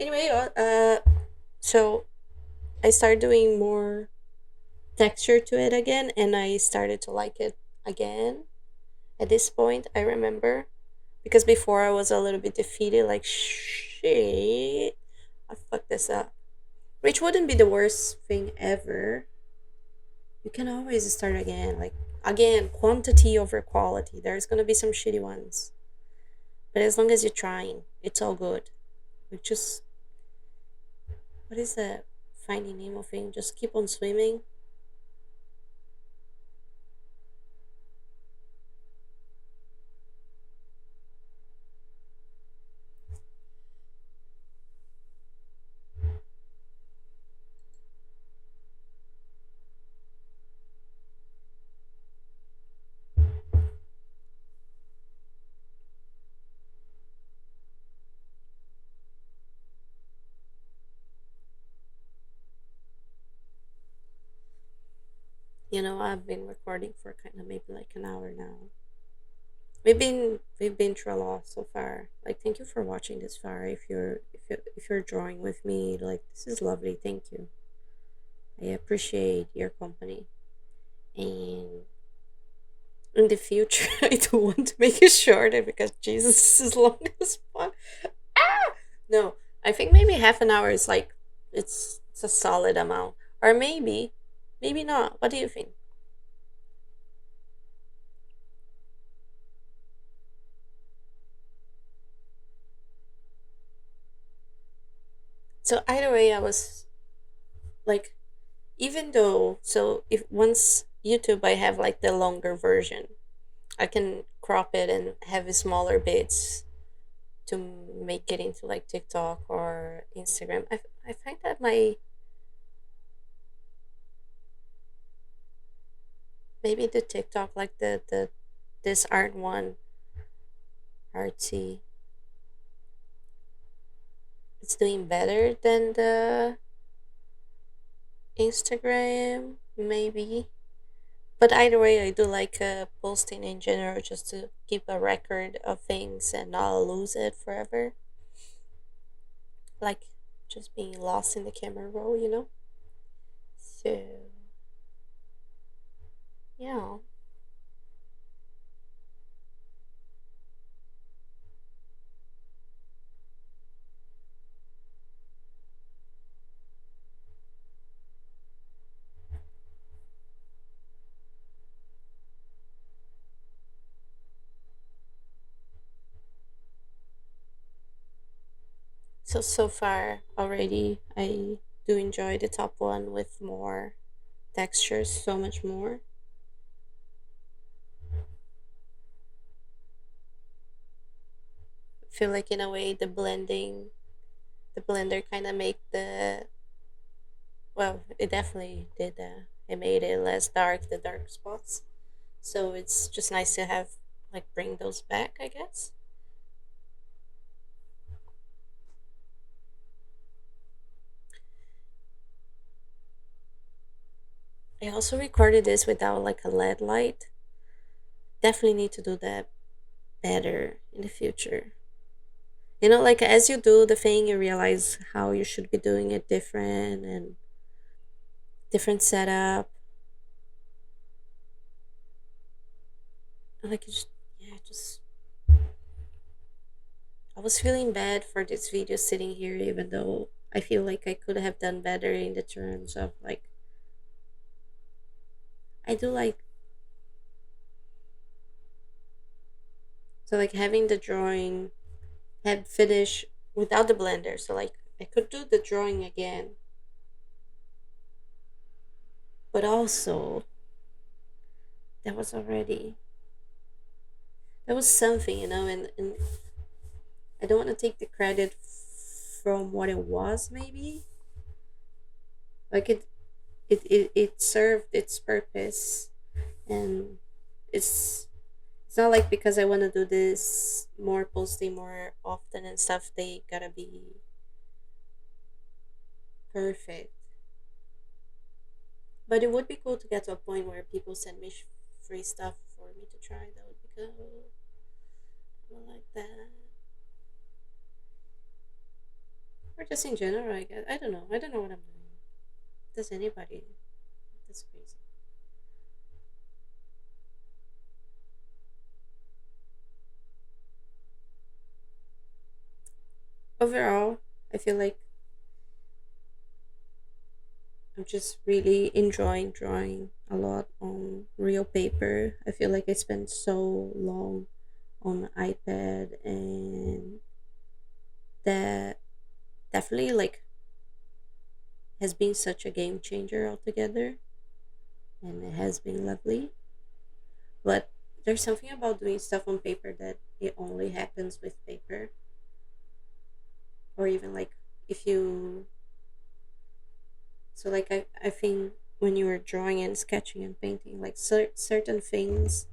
Anyway, so I started doing more texture to it again, and I started to like it again. At this point, I remember because before I was a little bit defeated, like shit, I fucked this up. Which wouldn't be the worst thing ever. You can always start again. Like again, quantity over quality. There's gonna be some shitty ones, but as long as you're trying, it's all good. Like just what is that Finding Nemo thing? Just keep on swimming. I've been recording for kind of maybe like an hour now. We've been through a lot so far. Like, thank you for watching this far. If you're drawing with me, like, this is lovely. Thank you. I appreciate your company. And in the future, I do want to make it shorter because Jesus, this is long as fuck. Ah! No, I think maybe half an hour is like it's a solid amount, or maybe not. What do you think? So either way, I was like, even though, so if once YouTube, I have like the longer version, I can crop it and have smaller bits to make it into like TikTok or Instagram. I find that maybe the TikTok, like the this art one, artsy, it's doing better than the Instagram, maybe. But either way, I do like posting in general just to keep a record of things and not lose it forever. Like, just being lost in the camera roll. So, yeah. So far already, I do enjoy the top one with more textures, so much more. I feel like in a way the blender kind of make the, well, it definitely did. It made it less dark, the dark spots. So it's just nice to have, like, bring those back, I guess. I also recorded this without like a LED light. Definitely need to do that better in the future. Like, as you do the thing, you realize how you should be doing it different and different setup. Like, yeah, just I was feeling bad for this video sitting here, even though I feel like I could have done better in the terms of like, I do like, so like having the drawing had finished without the blender. So like I could do the drawing again, but also that was already that was something, and I don't want to take the credit from what it was. Maybe like it served its purpose, and it's it's not like because I want to do this more posting more often and stuff, they gotta be perfect. But it would be cool to get to a point where people send me free stuff for me to try. That would be cool. I would like that. Or just in general, I guess. I don't know. I don't know what I'm doing. Does anybody? That's crazy. Overall, I feel like I'm just really enjoying drawing a lot on real paper. I feel like I spent so long on iPad, and that definitely like has been such a game changer altogether, and it has been lovely. But there's something about doing stuff on paper that it only happens with paper, or even like if you, so like I think when you were drawing and sketching and painting, like certain things,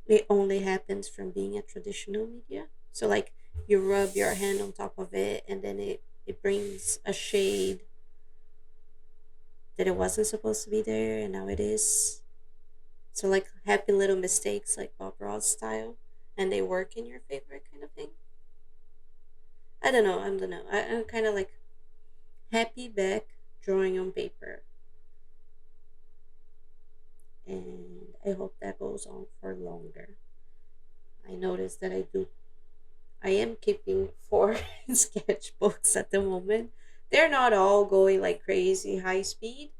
it only happens from being a traditional media. So like you rub your hand on top of it, and then it brings a shade that it wasn't supposed to be there, and now it is. So like happy little mistakes, like Bob Ross style, and they work in your favor, kind of thing. I don't know. I don't know. I'm kind of like happy back drawing on paper, and I hope that goes on for longer. I noticed that I am keeping four sketchbooks at the moment. They're not all going like crazy high speed.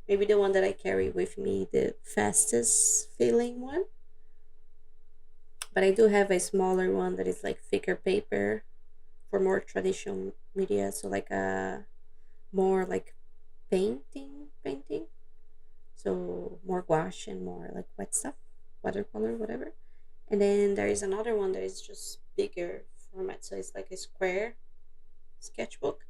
Maybe the one that I carry with me, the fastest feeling one. But I do have a smaller one that is like thicker paper for more traditional media. So like a more like painting. So more gouache and more like wet stuff, watercolor, whatever. And then there is another one that is just bigger format. So it's like a square sketchbook.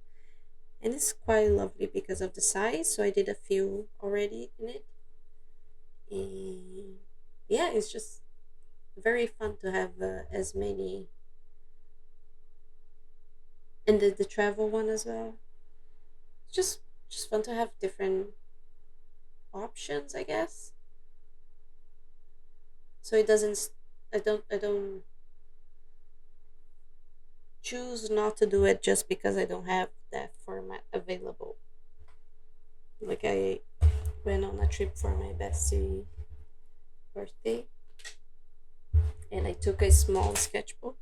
And it's quite lovely because of the size. So I did a few already in it. And yeah, it's just very fun to have as many. And the travel one as well. It's just fun to have different options, I guess. So it doesn't. I don't choose not to do it just because I don't have that format available. Like I went on a trip for my bestie birthday, and I took a small sketchbook.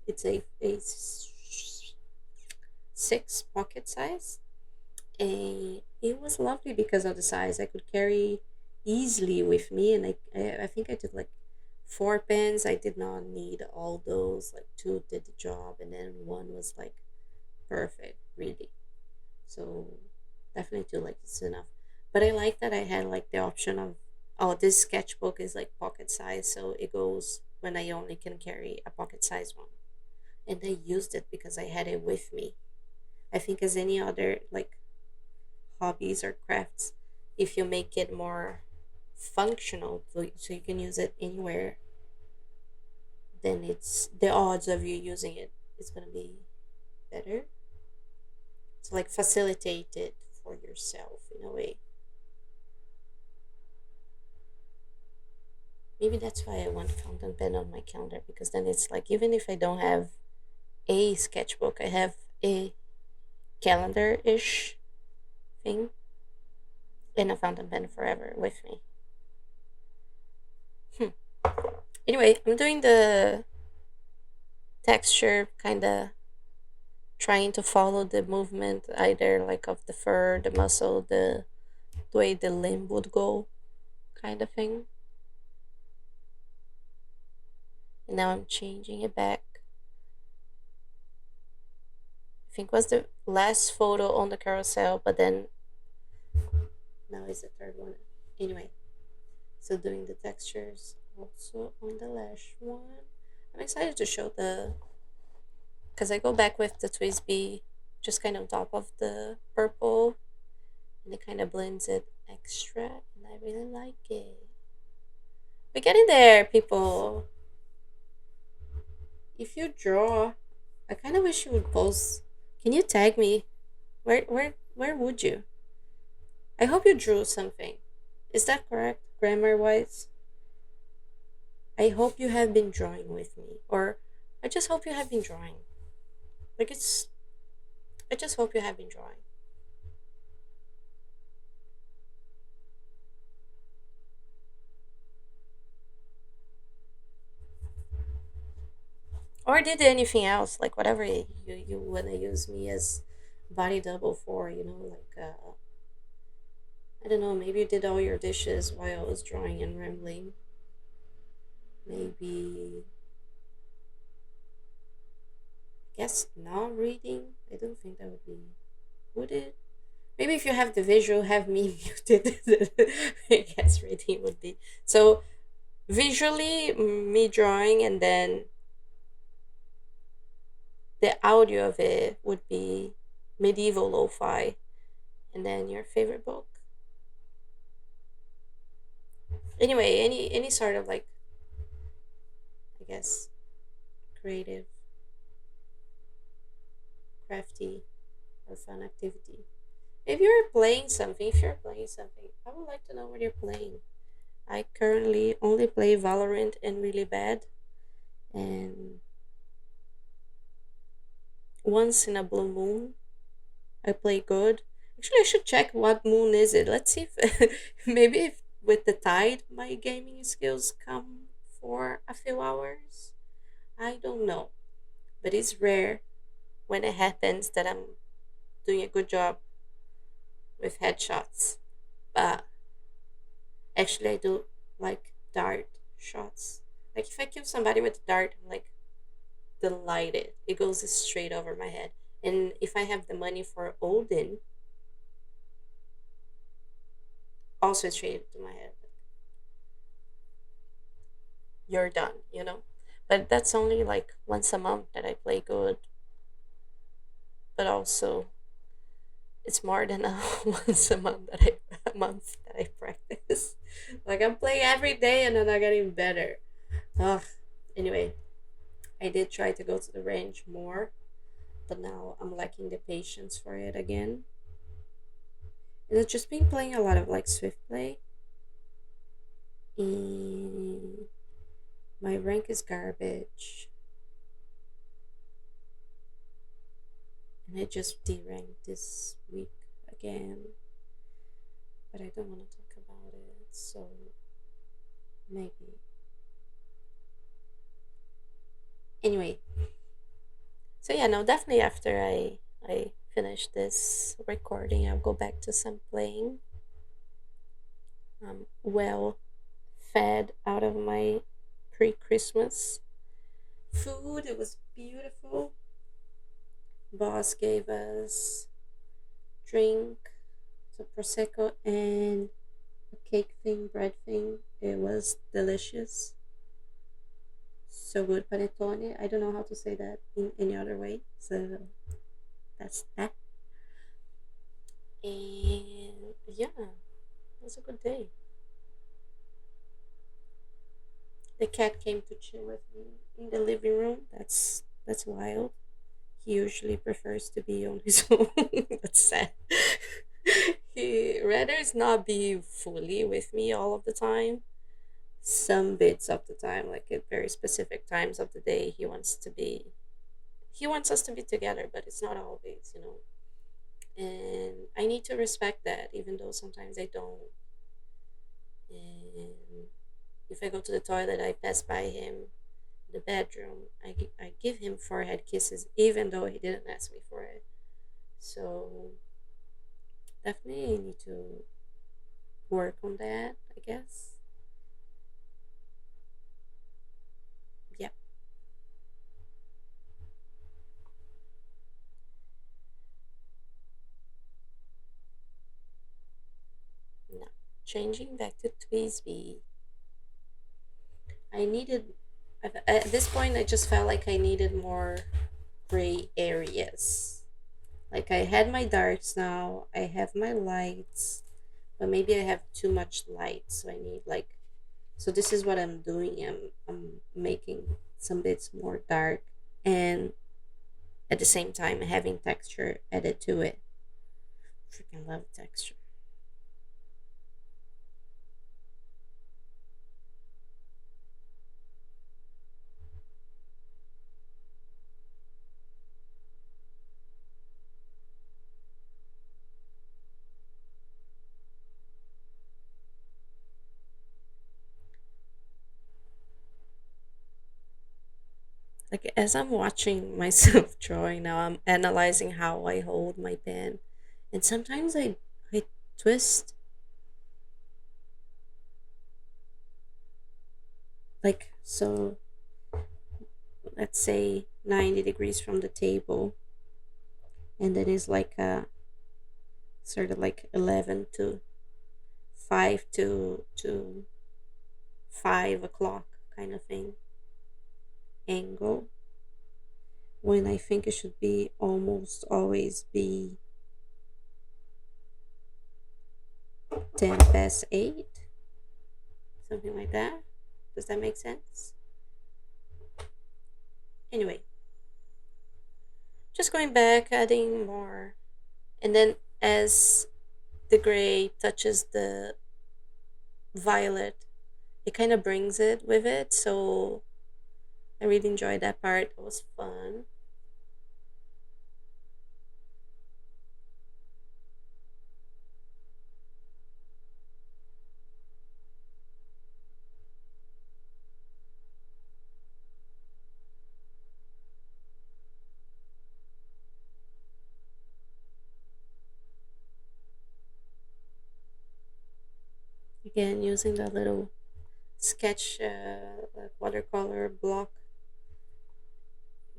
It's a six pocket size, and it was lovely because of the size. I could carry easily with me, and I think I took like four pens. I did not need all those. Like two did the job, and then one was like perfect, really. So definitely two like it's enough. But I like that I had like the option of, oh, this sketchbook is like pocket size, so it goes when I only can carry a pocket size one. And I used it because I had it with me. I think as any other like hobbies or crafts, if you make it more functional, so you can use it anywhere, then it's the odds of you using it is gonna be better. To like facilitate it for yourself in a way. Maybe that's why I want fountain pen on my calendar, because then it's like even if I don't have a sketchbook, I have a calendar ish thing and a fountain pen forever with me. Hmm. Anyway, I'm doing the texture kind of trying to follow the movement either like of the fur, the muscle, the way the limb would go kind of thing. And now I'm changing it back. I think was the last photo on the carousel, but then now is the third one. Anyway, so doing the textures also on the lash one. I'm excited to show the, because I go back with the Twisby just kind of top of the purple, and it kind of blends it extra, and I really like it. We're getting there, people. If you draw, I kind of wish you would post. Can you tag me? Where would you? I hope you drew something. Is that correct, grammar wise? I hope you have been drawing with me, or I just hope you have been drawing. Like it's, I just hope you have been drawing. Or did anything else, like whatever you wanna use me as body double for, like I don't know, maybe you did all your dishes while I was drawing and rambling. Maybe, I guess not reading. I don't think that would be, would it? Maybe if you have the visual, have me muted. I guess reading would be. So visually, me drawing, and then the audio of it would be medieval lo-fi, and then your favorite book. Anyway, any sort of like, I guess, creative, crafty, or fun activity. If you're playing something, I would like to know what you're playing. I currently only play Valorant and really bad, and once in a blue moon I play good. Actually, I should check what moon is it. Let's see if maybe if with the tide my gaming skills come for a few hours. I don't know, but it's rare when it happens that I'm doing a good job with headshots. But actually, I do like dart shots. Like if I kill somebody with a dart, I'm like delighted. It goes straight over my head. And if I have the money for Odin, also straight to my head. You're done. But that's only like once a month that I play good. But also, it's more than a once a month that I practice. Like I'm playing every day and I'm not getting better. Ugh. Anyway, I did try to go to the range more, but now I'm lacking the patience for it again. And I've just been playing a lot of like Swift Play. And my rank is garbage. And I just deranked this week again. But I don't want to talk about it, so maybe. Anyway, so yeah, no, definitely after I finish this recording, I'll go back to some playing. I'm well fed out of my pre-Christmas food. It was beautiful. Boss gave us drink, so prosecco and a cake thing, bread thing. It was delicious. So good, panettone. I don't know how to say that in any other way. So that's that. And yeah, it was a good day. The cat came to chill with me in the living room. That's wild. He usually prefers to be on his own. That's sad. He rather not be fully with me all of the time. Some bits of the time, like at very specific times of the day, he wants us to be together, but it's not always. And I need to respect that, even though sometimes I don't. And if I go to the toilet, I pass by him in the bedroom. I give him forehead kisses, even though he didn't ask me for it. So definitely need to work on that, I guess. Yep. Now, changing back to Twisby. I needed, at this point, I just felt like I needed more gray areas. Like I had my darks now, I have my lights, but maybe I have too much light, so I need like. So this is what I'm doing. I'm making some bits more dark, and at the same time having texture added to it. Freaking love texture. Like as I'm watching myself drawing now, I'm analyzing how I hold my pen, and sometimes I twist like so. Let's say 90 degrees from the table, and then it's like a sort of like 11 to 5 to 5 o'clock kind of thing angle, when I think it should be almost always be 10 past 8, something like that. Does that make sense? Anyway, just going back, adding more, and then as the gray touches the violet, It kind of brings it with it. So I really enjoyed that part. It was fun. Again, using that little sketch, like watercolor block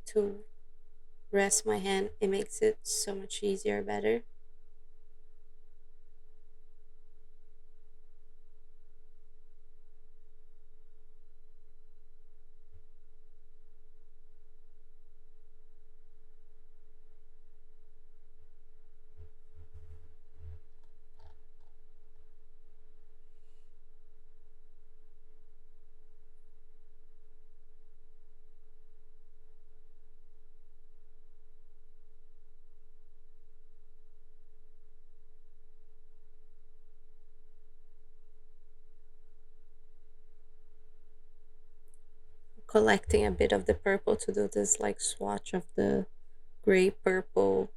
to rest my hand, it makes it so much easier, better. Collecting a bit of the purple to do this like swatch of the gray purple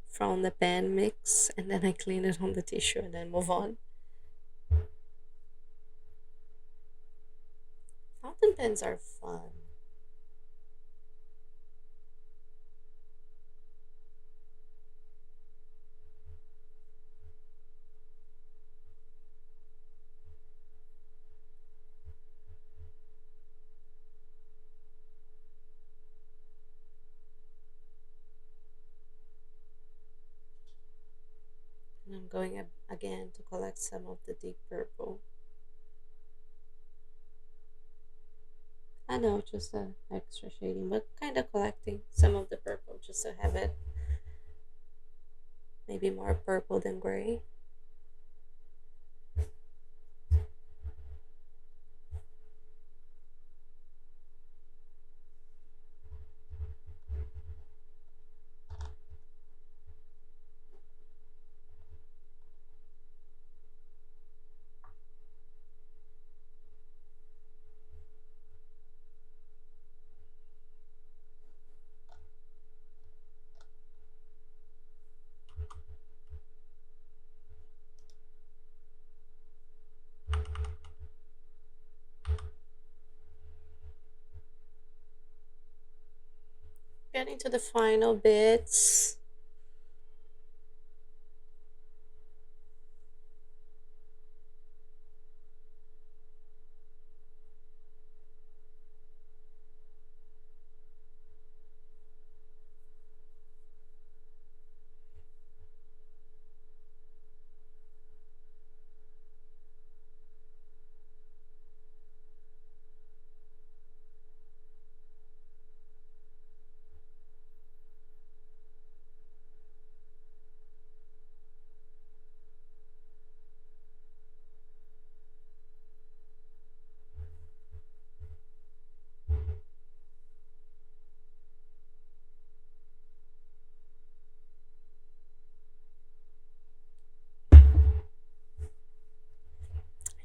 from the pen mix, and then I clean it on the tissue and then move on. Fountain pens are fun. And I'm going again to collect some of the deep purple. I know, just extra shading, but kind of collecting some of the purple just to have it maybe more purple than gray. Getting to the final bits.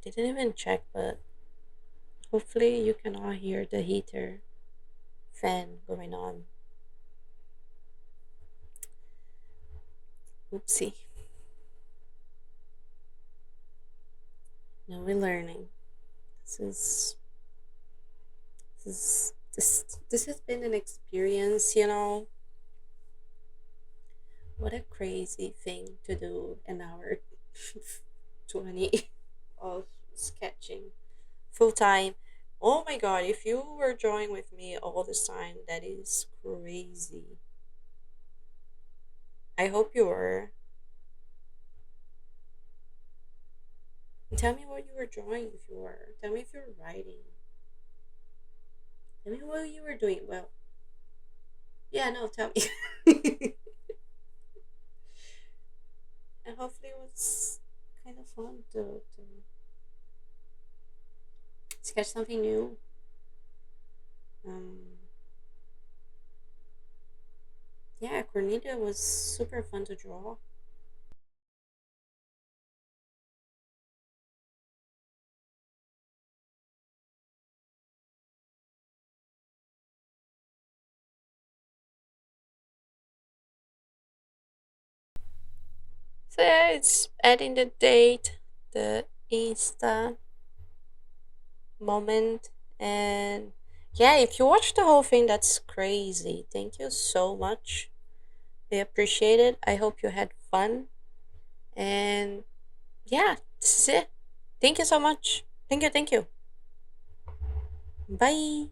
I didn't even check, but hopefully you can all hear the heater fan going on. Oopsie. Now we're learning. This is this has been an experience, you know. What a crazy thing to do an hour 20 of sketching full time. Oh my god, if you were drawing with me all this time, that is crazy. I hope you were. Tell me what you were drawing if you were. Tell me if you were writing. Tell me what you were doing. Well, yeah, no, tell me. And hopefully it was kind of fun to sketch something new. Um, yeah, Cornelia was super fun to draw. So yeah, it's adding the date, the Insta moment, and yeah, if you watch the whole thing, that's crazy. Thank you so much. I appreciate it. I hope you had fun. And yeah, this is it. Thank you so much. Thank you. Thank you. Bye.